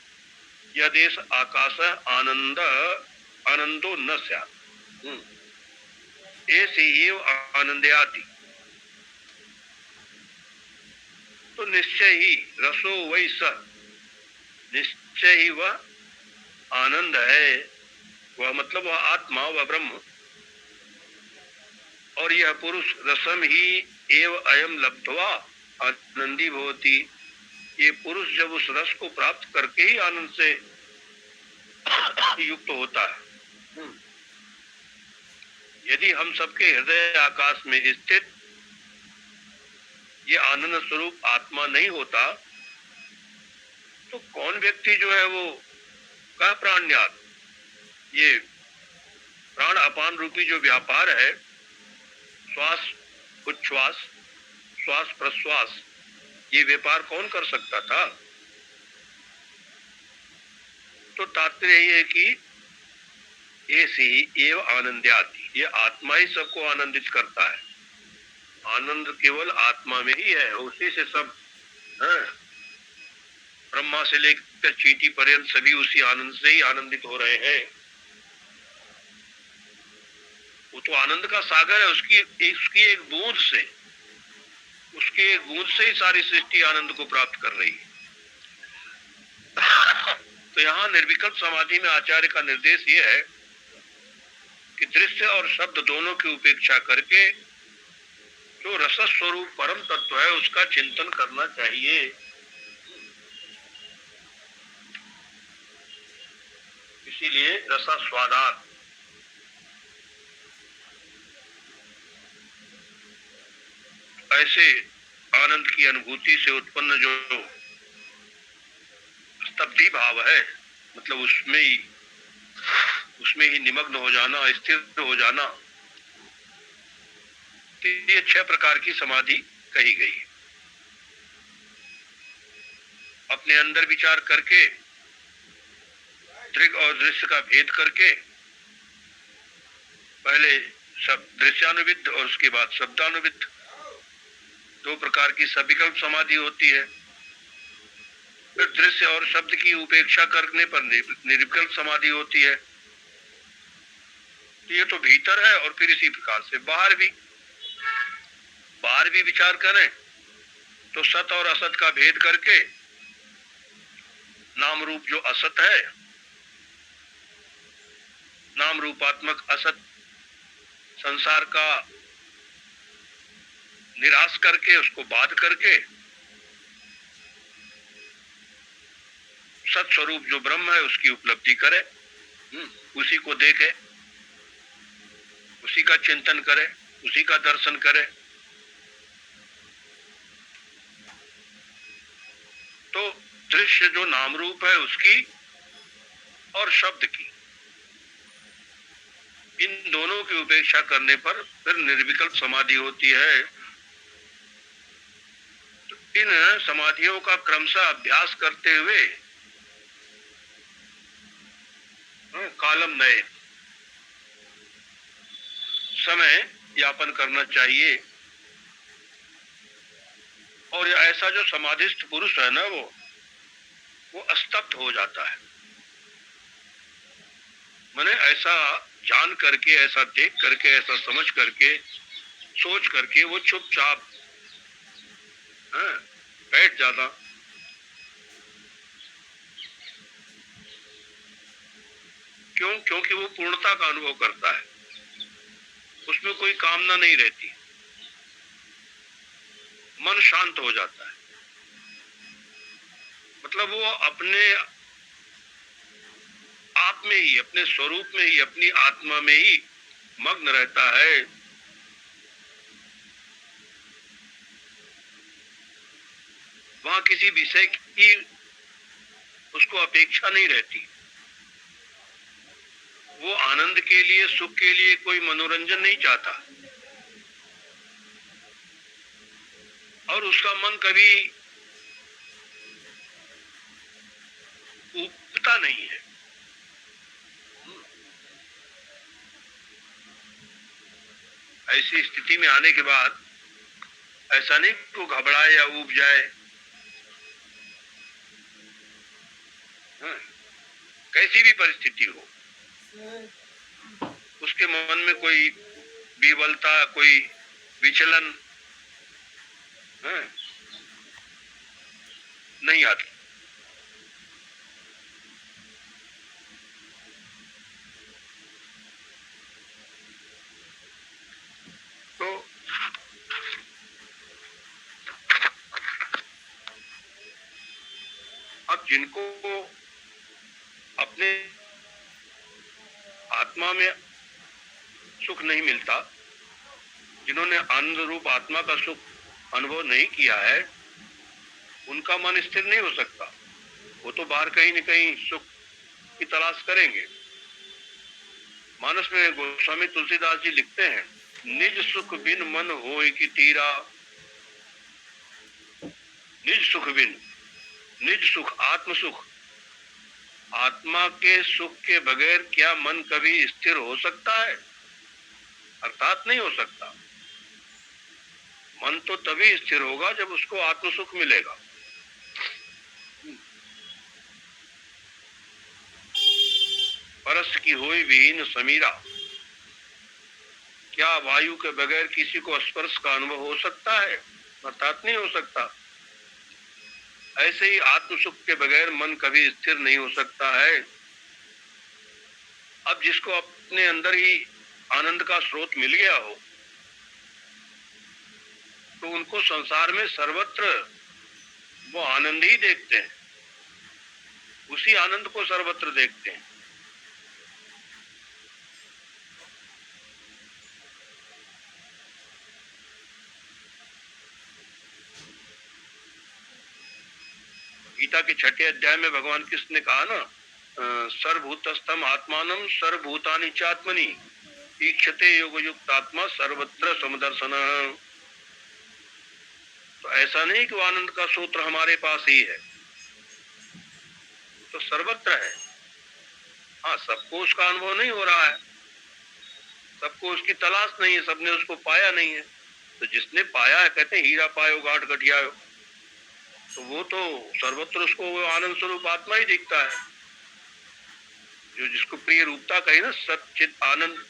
यदेश आकाश आनंदो न स्यात् ऐसे ही आनंदयाति। तो निश्चय ही रसो वही स, निश्चय ही वह आनंद है, वह मतलब वह आत्मा, वह ब्रह्म। और यह पुरुष रसम ही एव अयम लब्ध्वा आनंदी भवति, ये पुरुष जब उस रस को प्राप्त करके ही आनंद से युक्त होता है। यदि हम सबके हृदय आकाश में स्थित ये आनंद स्वरूप आत्मा नहीं होता तो कौन व्यक्ति जो है वो कह प्राण्यात, ये प्राण अपान रूपी जो व्यापार है, श्वास उच्छ्वास श्वास प्रश्वास, ये व्यापार कौन कर सकता था? तो तात्पर्य यही है कि ऐसे ही एव आनंद्याति, ये आत्मा ही सबको आनंदित करता है। आनंद केवल आत्मा में ही है, उसी से सब ब्रह्मा से लेकर चींटी पर्यंत सभी उसी आनंद से ही आनंदित हो रहे हैं। वो तो आनंद का सागर है, उसकी एक बूंद से, उसकी एक बूंद से ही सारी सृष्टि आनंद को प्राप्त कर रही है। तो यहाँ निर्विकल्प समाधि में आचार्य का निर्देश ये है कि दृश्य और शब्द दोनों की उपेक्षा करके जो रस स्वरूप परम तत्व है उसका चिंतन करना चाहिए। इसीलिए रसास्वादात, ऐसे आनंद की अनुभूति से उत्पन्न जो स्तब्धि भाव है, मतलब उसमें ही निमग्न हो जाना, स्थिर हो जाना, तो ये 6 प्रकार की समाधि कही गई है। अपने अंदर विचार करके, दृग और दृश्य का भेद करके, पहले सब दृश्यानुविद और उसके बाद शब्दानुविद, 2 प्रकार की सविकल्प समाधि होती है। फिर दृश्य और शब्द की उपेक्षा करने पर निर्विकल्प समाधि होती है। तो ये तो भीतर है, और फिर इसी प्रकार से बाहर भी विचार करें तो सत और असत का भेद करके नाम रूप जो असत है, नाम रूपात्मक असत संसार का निराश करके, उसको बाध करके सत स्वरूप जो ब्रह्म है उसकी उपलब्धि करे, उसी को देखे, उसी का चिंतन करे, उसी का दर्शन करे। तो दृश्य जो नाम रूप है उसकी और शब्द की, इन दोनों की उपेक्षा करने पर फिर निर्विकल्प समाधि होती है। तो इन समाधियों का क्रमशः अभ्यास करते हुए कालम नए समय यापन करना चाहिए। और ऐसा जो समाधिस्थ पुरुष है ना, वो अस्तब्ध हो जाता है। माने ऐसा जान करके, ऐसा देख करके, ऐसा समझ करके, सोच करके वो चुपचाप बैठ जाता। क्यों? क्योंकि वो पूर्णता का अनुभव करता है, उसमें कोई कामना नहीं रहती, मन शांत हो जाता है। मतलब वो अपने आप में ही, अपने स्वरूप में ही, अपनी आत्मा में ही मग्न रहता है। वहां किसी विषय की उसको अपेक्षा नहीं रहती। वो आनंद के लिए, सुख के लिए कोई मनोरंजन नहीं चाहता, और उसका मन कभी उबता नहीं है। ऐसी स्थिति में आने के बाद ऐसा नहीं कि वो घबराए या ऊब जाए, कैसी भी परिस्थिति हो, उसके मन में कोई विवलता, कोई विचलन नहीं आती। तो अब जिनको अपने आत्मा में सुख नहीं मिलता, जिन्होंने आनंद रूप आत्मा का सुख अनुभव नहीं किया है, उनका मन स्थिर नहीं हो सकता। वो तो बाहर कहीं न कहीं सुख की तलाश करेंगे। मानस में गोस्वामी तुलसीदास जी लिखते हैं, निज सुख बिन मन होय कि तीरा। निज सुख बिन, निज सुख, आत्म सुख, आत्मा के सुख के बगैर क्या मन कभी स्थिर हो सकता है? अर्थात नहीं हो सकता। मन तो तभी स्थिर होगा जब उसको आत्म सुख मिलेगा। परस की होई विहीन समीरा, क्या वायु के बगैर किसी को स्पर्श का अनुभव हो सकता है? अर्थात नहीं हो सकता। ऐसे ही आत्म सुख के बगैर मन कभी स्थिर नहीं हो सकता है। अब जिसको अपने अंदर ही आनंद का स्रोत मिल गया हो, तो उनको संसार में सर्वत्र वो आनंद ही देखते हैं, उसी आनंद को सर्वत्र देखते हैं। गीता के 6ठे अध्याय में भगवान कृष्ण ने कहा ना, सर्वभूतस्थम आत्मानम सर्वभूतानि चात्मनि ईक्षते योग युक्त आत्मा सर्वत्र समदर्शन। तो ऐसा नहीं कि वो आनंद का सूत्र हमारे पास ही है, तो सर्वत्र है। हाँ, सबको उसका अनुभव नहीं हो रहा है, सबको उसकी तलाश नहीं है, सबने उसको पाया नहीं है। तो जिसने पाया है, कहते हैं हीरा पायो गांठ गठियायो, तो वो तो सर्वत्र उसको वो आनंद स्वरूप आत्मा ही दिखता है। जो जिसको प्रिय रूपता कही ना, सच्चित आनंद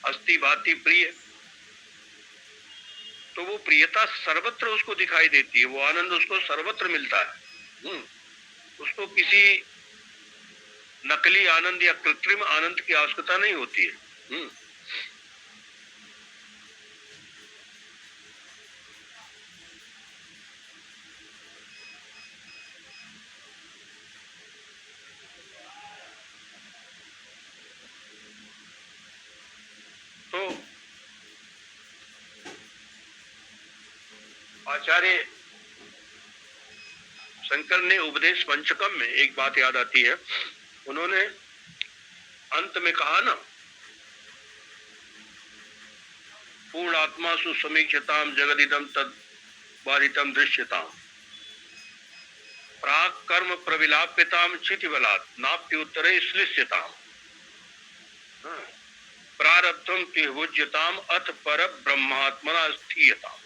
अस्ति भाति प्रिय, तो वो प्रियता सर्वत्र उसको दिखाई देती है, वो आनंद उसको सर्वत्र मिलता है। उसको किसी नकली आनंद या कृत्रिम आनंद की आवश्यकता नहीं होती है। तो आचार्य शंकर ने उपदेश पंचकम में एक बात याद आती है, उन्होंने अंत में कहा ना, पूर्ण आत्मा सुसमीक्षताम जगदिदम तद बाधितम दृश्यताम प्राक कर्म प्रविलाप्यताम चिति बलात् नाप्युत्तरे श्लिष्यताम प्रारब्धम तिहुज्यताम अथ पर ब्रह्मात्मना स्थीयताम।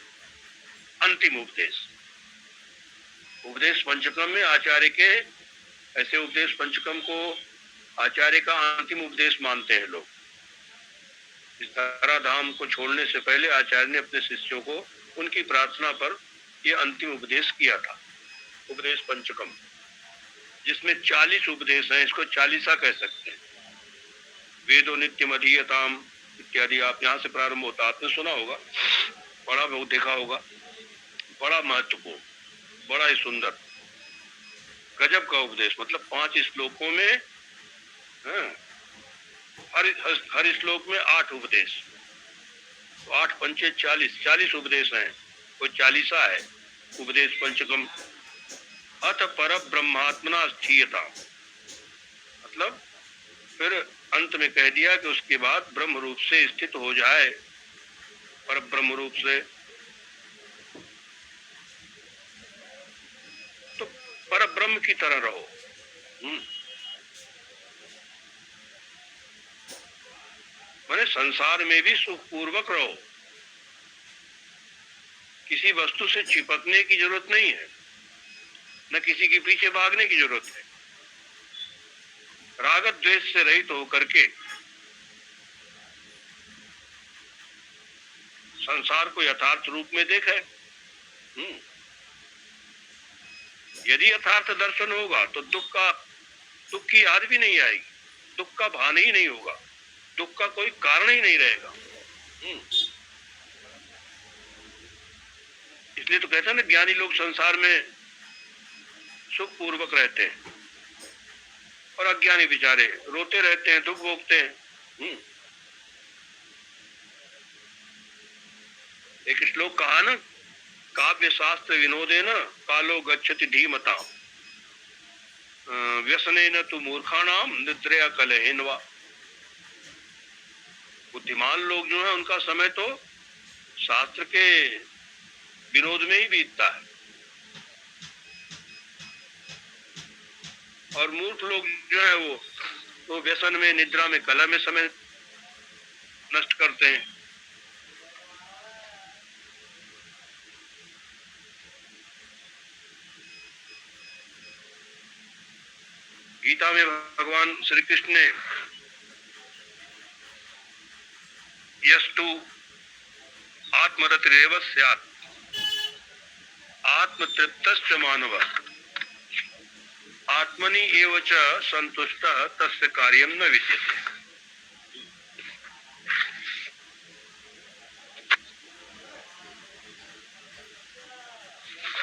अंतिम उपदेश, उपदेश पंचकम में आचार्य के, ऐसे उपदेश पंचकम को आचार्य का अंतिम उपदेश मानते हैं लोग। इस धराधाम को छोड़ने से पहले आचार्य ने अपने शिष्यों को उनकी प्रार्थना पर यह अंतिम उपदेश किया था, उपदेश पंचकम, जिसमें 40 उपदेश हैं। इसको 40 कह सकते हैं। वेदो नित्यम अधीयताम इत्यादि, आप यहाँ से प्रारंभ होता, आपने सुना होगा, बड़ा बहुत देखा होगा, बड़ा महत्वपूर्ण, बड़ा ही सुंदर, गजब का उपदेश। मतलब 5 श्लोकों में, हर श्लोक में 8 उपदेश, तो 8 पंचे 40 उपदेश हैं, वो 40 है उपदेश पंचकम। अथ पर ब्रह्मात्मना स्थीयता, मतलब फिर अंत में कह दिया कि उसके बाद ब्रह्म रूप से स्थित हो जाए, पर ब्रह्म रूप से। तो पर ब्रह्म की तरह रहो। माने संसार में भी सुखपूर्वक रहो, किसी वस्तु से चिपकने की जरूरत नहीं है, न किसी के पीछे भागने की जरूरत है। राग द्वेष से रहित होकर के संसार को यथार्थ रूप में देखे। यदि यथार्थ दर्शन होगा तो दुख की याद भी नहीं आएगी, दुख का भान ही नहीं होगा, दुख का कोई कारण ही नहीं रहेगा। इसलिए तो कहते हैं ना, ज्ञानी लोग संसार में सुख पूर्वक रहते हैं और अज्ञानी बेचारे रोते रहते हैं, दुख भोगते हैं। एक श्लोक कहा ना, काव्य शास्त्र विनोदेन कालो गच्छति धीमता व्यसनेन तु मूर्खाणाम निद्रया कलहेनवा। बुद्धिमान लोग जो है उनका समय तो शास्त्र के विनोद में ही बीतता है, और मूर्ख लोग जो है वो व्यसन में, निद्रा में, कलह में समय नष्ट करते हैं। गीता में भगवान श्री कृष्ण ने यस्तु आत्मरतिरेव स्यात् आत्मतृप्तश्च मानवः आत्मनि एव च संतुष्टः तस्य कार्यं न विद्यते।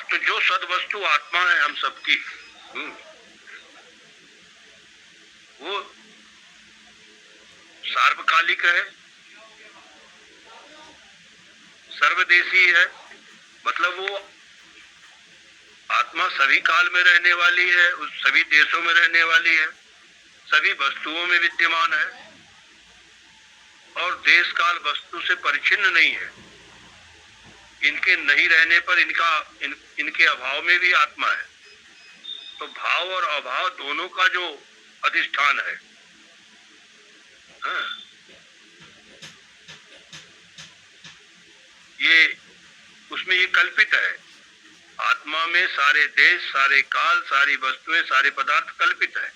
तो जो सद्वस्तु आत्मा है हम सबकी, वो सार्वकालिक है, सर्वदेशी है। मतलब वो आत्मा सभी काल में रहने वाली है, उस सभी देशों में रहने वाली है, सभी वस्तुओं में विद्यमान है और देश काल वस्तु से परिचिन्न नहीं है। इनके नहीं रहने पर इनके अभाव में भी आत्मा है। तो भाव और अभाव दोनों का जो अधिष्ठान है, हाँ, ये उसमें ये कल्पित है। आत्मा में सारे देश, सारे काल, सारी वस्तुएं, सारे पदार्थ कल्पित है,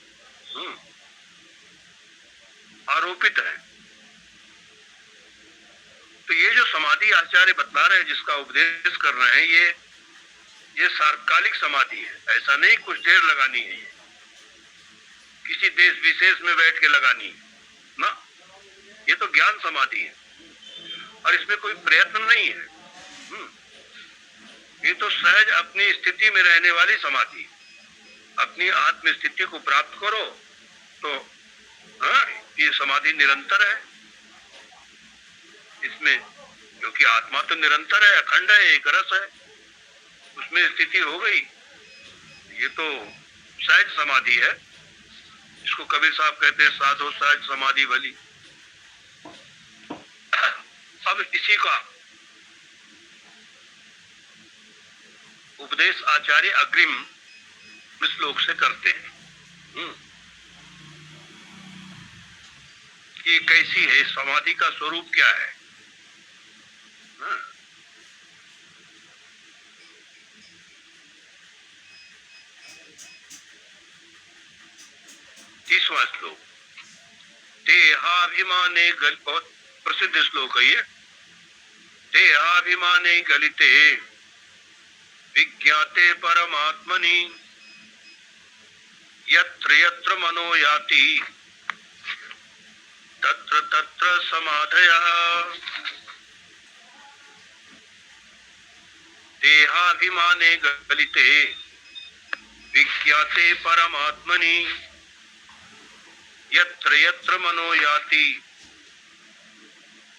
आरोपित है। तो ये जो समाधि आचार्य बतला रहे हैं, जिसका उपदेश कर रहे हैं, ये सार्वकालिक समाधि है। ऐसा नहीं कुछ देर लगानी है, ये किसी देश विशेष में बैठ के लगानी है ना, ये तो ज्ञान समाधि है और इसमें कोई प्रयत्न नहीं है। ये तो सहज अपनी स्थिति में रहने वाली समाधि। अपनी आत्म स्थिति को प्राप्त करो तो ये समाधि निरंतर है इसमें, क्योंकि आत्मा तो निरंतर है, अखंड है, एक रस है, उसमें स्थिति हो गई। ये तो सहज समाधि है। इसको कबीर साहब कहते हैं, साधो सहज समाधि भली। अब इसी का उपदेश आचार्य अग्रिम श्लोक से करते हैं कि कैसी है समाधि का स्वरूप, क्या है। 30वां श्लोक, देहाभिमाने गल, बहुत प्रसिद्ध श्लोक है ये। देहाभिमाने गलिते विज्ञाते परमात्मनि यत्र यत्र मनो याति तत्र तत्र समाधयः। देहाभिमाने गलिते विज्ञाते परमात्मनि यत्र यत्र मनो याति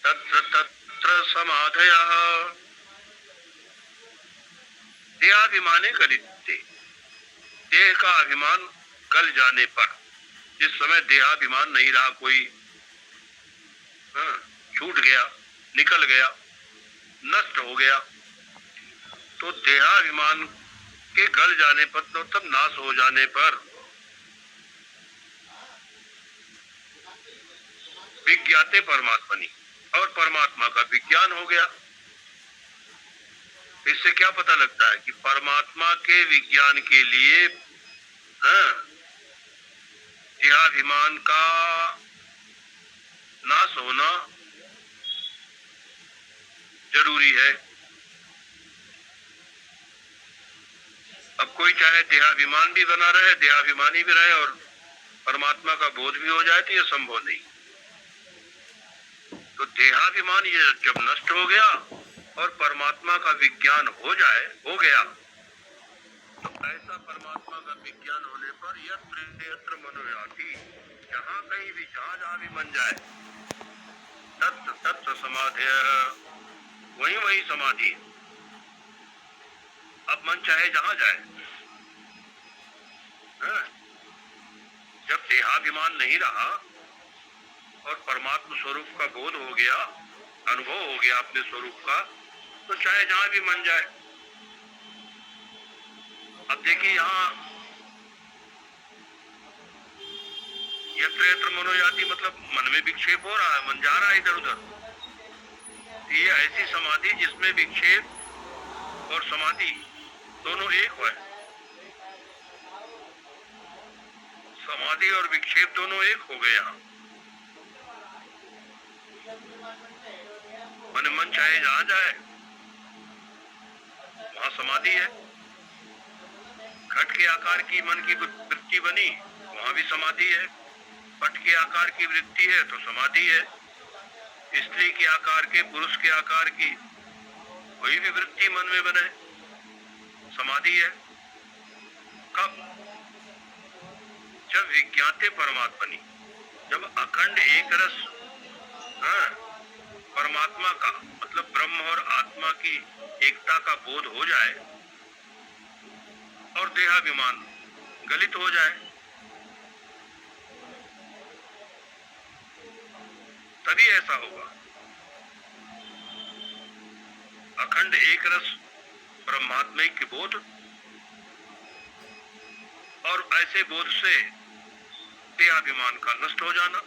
तत्र तत्र समाधयः। देहाभिमाने गलिते, देह का अभिमान गल जाने पर, जिस समय देहाभिमान नहीं रहा, कोई छूट गया, निकल गया, नष्ट हो गया, तो देहाभिमान के गल जाने पर, तो तब नाश हो जाने पर विज्ञाते परमात्मनि, और परमात्मा का विज्ञान हो गया। इससे क्या पता लगता है कि परमात्मा के विज्ञान के लिए देहाभिमान का नाश होना जरूरी है। अब कोई चाहे देहाभिमान भी बना रहे, देहाभिमानी भी रहे और परमात्मा का बोध भी हो जाए तो ये संभव नहीं। तो देहाभिमान ये जब नष्ट हो गया और परमात्मा का विज्ञान हो गया, तो ऐसा परमात्मा का विज्ञान होने पर यत्र यत्र मनोयाति, जहाँ कहीं भी जहाँ भी मन जाए, तत्र तत्र समाधि, वही समाधि। अब मन चाहे जहाँ जाए, जब देहाभिमान नहीं रहा और परमात्मा स्वरूप का बोध हो गया, अनुभव हो गया अपने स्वरूप का, तो चाहे जहाँ भी मन जाए। अब देखिए यहाँ यत्र यत्र मनोयाति मतलब मन में विक्षेप हो रहा है, मन जा रहा है इधर उधर। ये ऐसी समाधि जिसमें विक्षेप और समाधि दोनों एक है, समाधि और विक्षेप दोनों एक हो गए। यहाँ मन चाहे जहाँ जाए वहाँ समाधि है। घट के आकार की मन की वृत्ति बनी, वहाँ भी समाधि है। पट के आकार की वृत्ति है तो समाधि है। स्त्री के आकार के, पुरुष के आकार की कोई भी वृत्ति मन में बने, समाधि है। कब? जब विज्ञाते परमात्मनि, जब अखंड एक रस परमात्मा का मतलब ब्रह्म और आत्मा की एकता का बोध हो जाए और देहाभिमान गलित हो जाए, तभी ऐसा होगा। अखंड एक रस ब्रह्मात्मिक बोध, और ऐसे बोध से देहाभिमान का नष्ट हो जाना।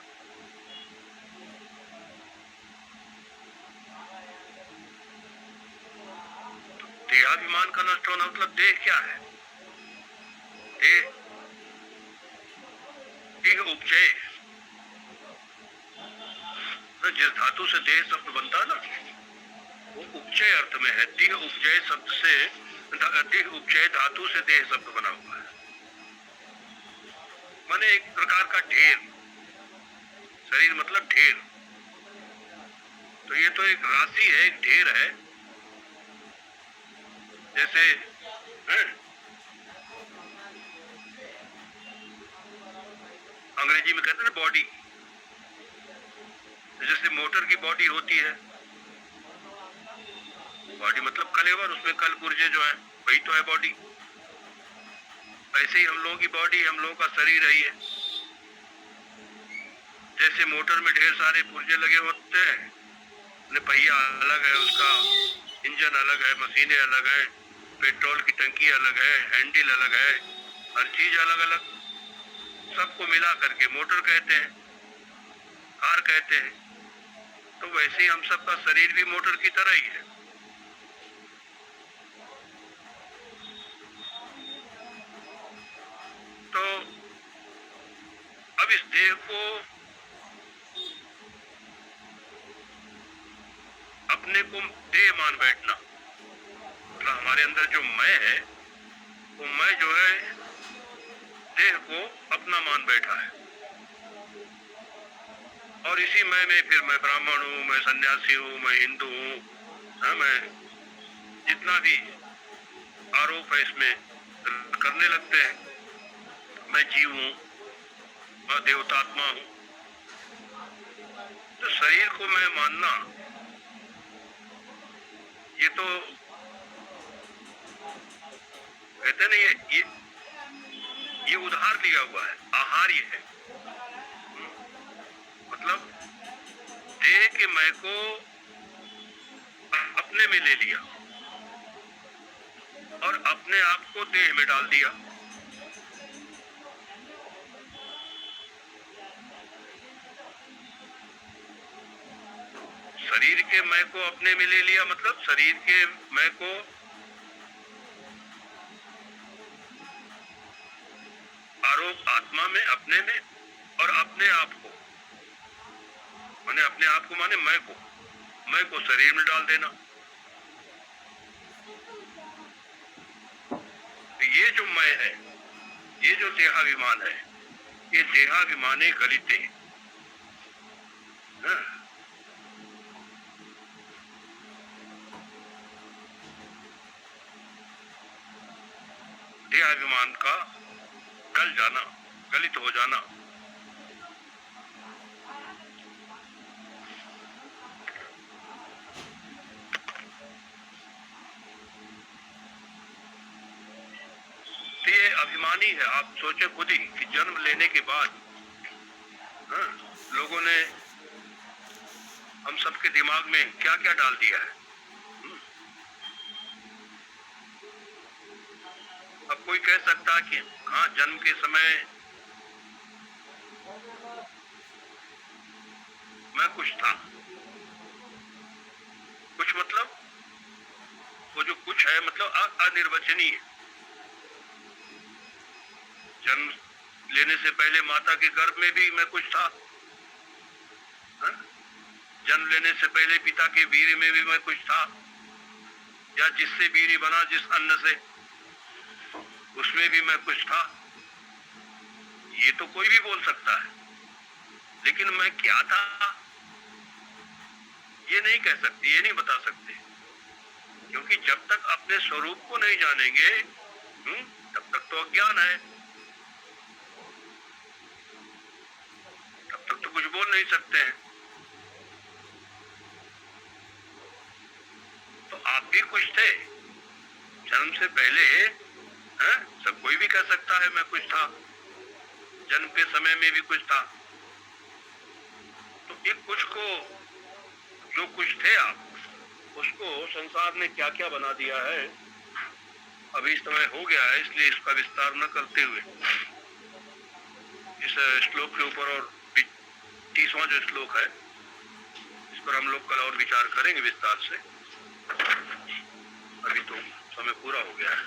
देहाभिमान का नष्ट होना मतलब देह क्या है? देह उपचय, जिस धातु से देह शब्द बनता ना, वो उपचय अर्थ में है। देह उपचय शब्द से, देह उपचय धातु से देह शब्द बना हुआ है। माने एक प्रकार का ढेर, शरीर मतलब ढेर। तो ये तो एक राशि है, एक ढेर है। जैसे अंग्रेजी में कहते हैं बॉडी, जैसे मोटर की बॉडी होती है, बॉडी मतलब कलेवर, उसमें कल पुर्जे जो है वही तो है बॉडी। ऐसे ही हम लोगों की बॉडी, हम लोगों का शरीर है ये। जैसे मोटर में ढेर सारे पुर्जे लगे होते हैं, पहिया अलग है, उसका इंजन अलग है, मशीनें अलग है, पेट्रोल की टंकी अलग है, हैंडल अलग है, हर चीज अलग अलग, सबको मिला करके मोटर कहते हैं, कार कहते हैं। तो वैसे ही हम सबका शरीर भी मोटर की तरह ही है। तो अब इस देह को अपने को देह मान बैठना, मतलब हमारे अंदर जो मैं है, वो मैं जो है देह को अपना मान बैठा है। और इसी मैं में फिर मैं ब्राह्मण हूँ, मैं सन्यासी हूँ, मैं हिंदू हूँ, मैं जितना भी आरोप है इसमें करने लगते हैं। मैं जीव हूँ, मैं देवतात्मा हूँ। तो शरीर को मैं मानना, ये तो कहते नहीं, ये उधार लिया हुआ है, आहार्य है। मतलब देह के मैं को अपने में ले लिया और अपने आप को देह में डाल दिया। शरीर के मैं को अपने में ले लिया, मतलब शरीर के मैं को आरोप आत्मा में, अपने में, और अपने आप को माने, अपने आप को माने मैं को शरीर में डाल देना। तो ये जो मैं है, ये जो देहाभिमान है, ये देहाभिमाने गलिते। हाँ? देहाभिमान का गल जाना, गलित हो जाना। ये अभिमानी है। आप सोचे खुद ही कि जन्म लेने के बाद हाँ, लोगों ने हम सबके दिमाग में क्या क्या डाल दिया है। अब कोई कह सकता है कि हाँ, जन्म के समय मैं कुछ था। कुछ मतलब वो जो कुछ है मतलब अनिर्वचनीय। जन्म लेने से पहले माता के गर्भ में भी मैं कुछ था। हा? जन्म लेने से पहले पिता के वीर्य में भी मैं कुछ था, या जिससे वीर्य बना, जिस अन्न से, उसमें भी मैं कुछ था। ये तो कोई भी बोल सकता है, लेकिन मैं क्या था ये नहीं कह सकते, ये नहीं बता सकते, क्योंकि जब तक अपने स्वरूप को नहीं जानेंगे तब तक तो अज्ञान है। तब तक तो कुछ बोल नहीं सकते हैं। तो आप भी कुछ थे जन्म से पहले। सब कोई भी कह सकता है मैं कुछ था, जन्म के समय में भी कुछ था। तो एक कुछ को, जो कुछ थे आप, उसको संसार ने क्या क्या बना दिया है। अभी समय हो गया है, इसलिए इसका विस्तार न करते हुए इस श्लोक के ऊपर, और 30वां जो श्लोक है, इस पर हम लोग कल और विचार करेंगे विस्तार से। अभी तो समय पूरा हो गया है।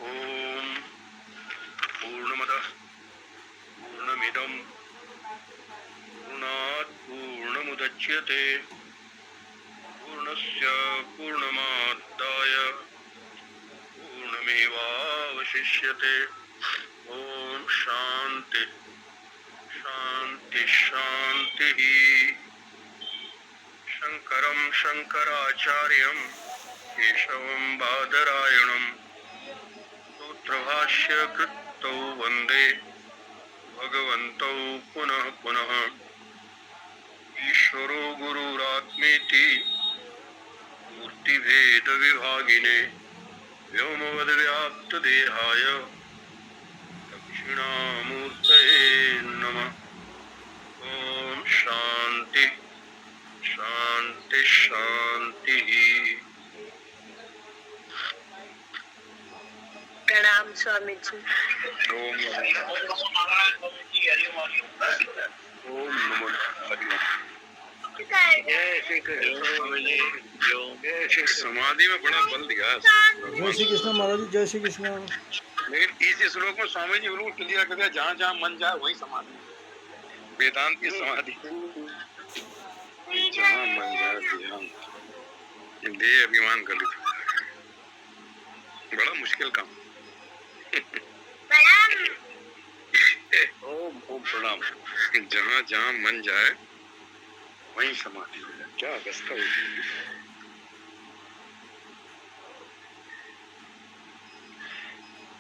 ओम पूर्णमदः पूर्णमिदं पूर्णात् पूर्णमुदच्यते पूर्णस्य पूर्णमादाय पूर्णमेवावशिष्यते। ओम शांति शांति शांति। शंकरं शंकराचार्यं केशवं बादरायणं सूत्रभाष्य कृतौ वंदे भगवन्तौ पुनः पुनः। ईश्वरो गुरुरात्मेति मूर्तिभेद विभागिने व्योमवद्व्याप्तदेहाय दक्षिणामूर्तये नमः। ओम शांति शांति शांति। प्रणाम स्वामी जी। ओम नमो समाधि में बड़ा बल दिया। जय श्री कृष्ण महाराज जी, जय श्री कृष्ण। लेकिन इस श्लोक में स्वामी जी बिल्कुल क्लियर कर दिया, जहाँ जहाँ मन जाए वही समाधि। वेदांत की समाधि, जहाँ मन जाए देह अभिमान गलित। बड़ा मुश्किल काम। ओम ओम प्रणाम। जहाँ जहाँ मन जाए वहीं समाधि हो जाए। क्या अवस्था होती है।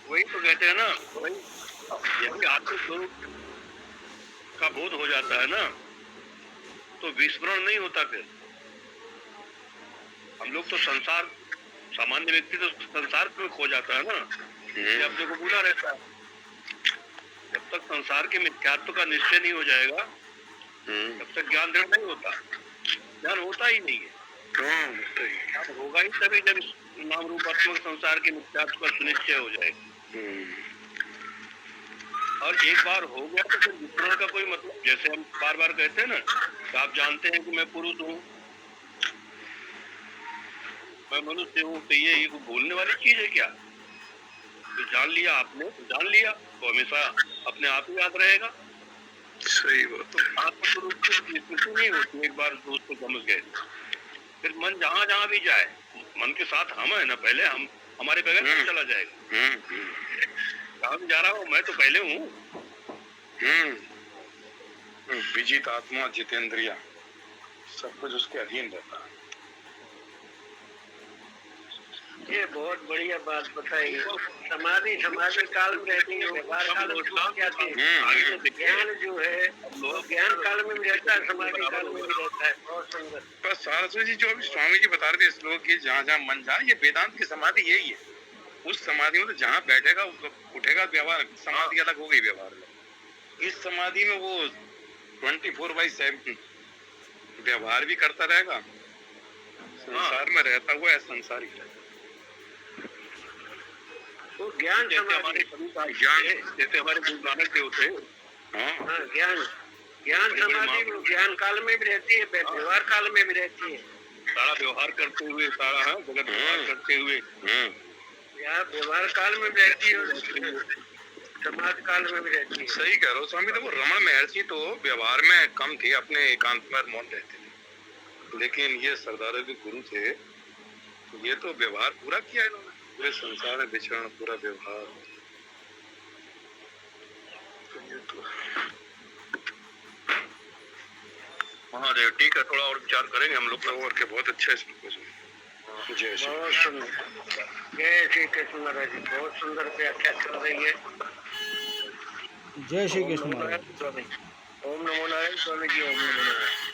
वही तो कहते हैं ना, वही यदि आत्मस्वरूप का बोध हो जाता है ना, तो विस्मरण नहीं होता। फिर हम लोग तो संसार, सामान्य व्यक्ति तो संसार में खो जाता है ना, ये अपने को भूला रहता है। जब तक संसार के मिथ्यात्व का निश्चय नहीं हो जाएगा, तब तक ज्ञान दृढ़ नहीं होता। ज्ञान होता ही नहीं है। होगा ही तभी जब नाम रूपात्मक संसार के मिथ्यात्व का सुनिश्चय हो जाएगा। और एक बार हो गया तो फिर विस्मरण का कोई मतलब, जैसे हम बार बार कहते हैं ना, तो आप जानते हैं कि मैं पुरुष हूँ, मैं मनुष्य हूँ, तो ये भूलने वाली चीज है क्या? तो जान लिया आपने, तो जान लिया तो हमेशा अपने आप ही याद रहेगा। सही बात। तो आत्मस्वरूप की स्मृति नहीं होती। एक बार दोस्त को समझ गए, फिर मन जहाँ जहाँ भी जाए, मन के साथ हम है ना, पहले हम हमारे बगैर कौन चला जाएगा? काम जा रहा हूँ मैं तो पहले हूँ। विजित आत्मा जितेंद्रिया सब कुछ उसके अधीन रहता है। ये बहुत बढ़िया बात बताई। समाधि काल में रहती है, व्यवहार काल में छूट जाती है। ज्ञान जो है वो ज्ञान काल में भी रहता है, समाधि काल में भी रहता है। बहुत सुंदर। बस सारस्वती जी जो अभी स्वामी जी बता रहे थे श्लोक ये जहाँ जहाँ मन जाए, ये वेदांत की समाधि यही है। उस समाधि में तो जहाँ बैठेगा उठेगा व्यवहार, समाधि अलग हो गई व्यवहार अलग। इस समाधि में वो 24/7 व्यवहार भी करता रहेगा, संसार में रहता हुआ है, संसार ही रहेगा। वो ज्ञान जैसे हमारे जैसे हमारे गुरु नानक देव थे। हाँ, ज्ञान समाधि ज्ञान काल में भी रहती है, व्यवहार काल में भी रहती है। सारा व्यवहार करते हुए, सारा जगत व्यवहार करते हुए यहाँ व्यवहार काल में भी रहती है और समाज काल में भी रहती है। सही कह रहे हो स्वामी। देखो रमण महर्षि तो व्यवहार में कम थे, अपने एकांत में मौन रहते थे, लेकिन ये सरदारों के गुरु थे, ये तो व्यवहार पूरा किया इन्होंने, पूरे संसार में विचरण, पूरा व्यवहार। महादेव ठीक है, थोड़ा और विचार करेंगे हम लोग। और के बहुत अच्छा है। जय श्री बहुत सुंदर। जय श्री कृष्ण महाराज जी, बहुत सुंदर व्याख्या चल रही है। जय श्री कृष्ण महाराज। ओम नमो नारायण स्वामी जी, ओम नमो नारायण।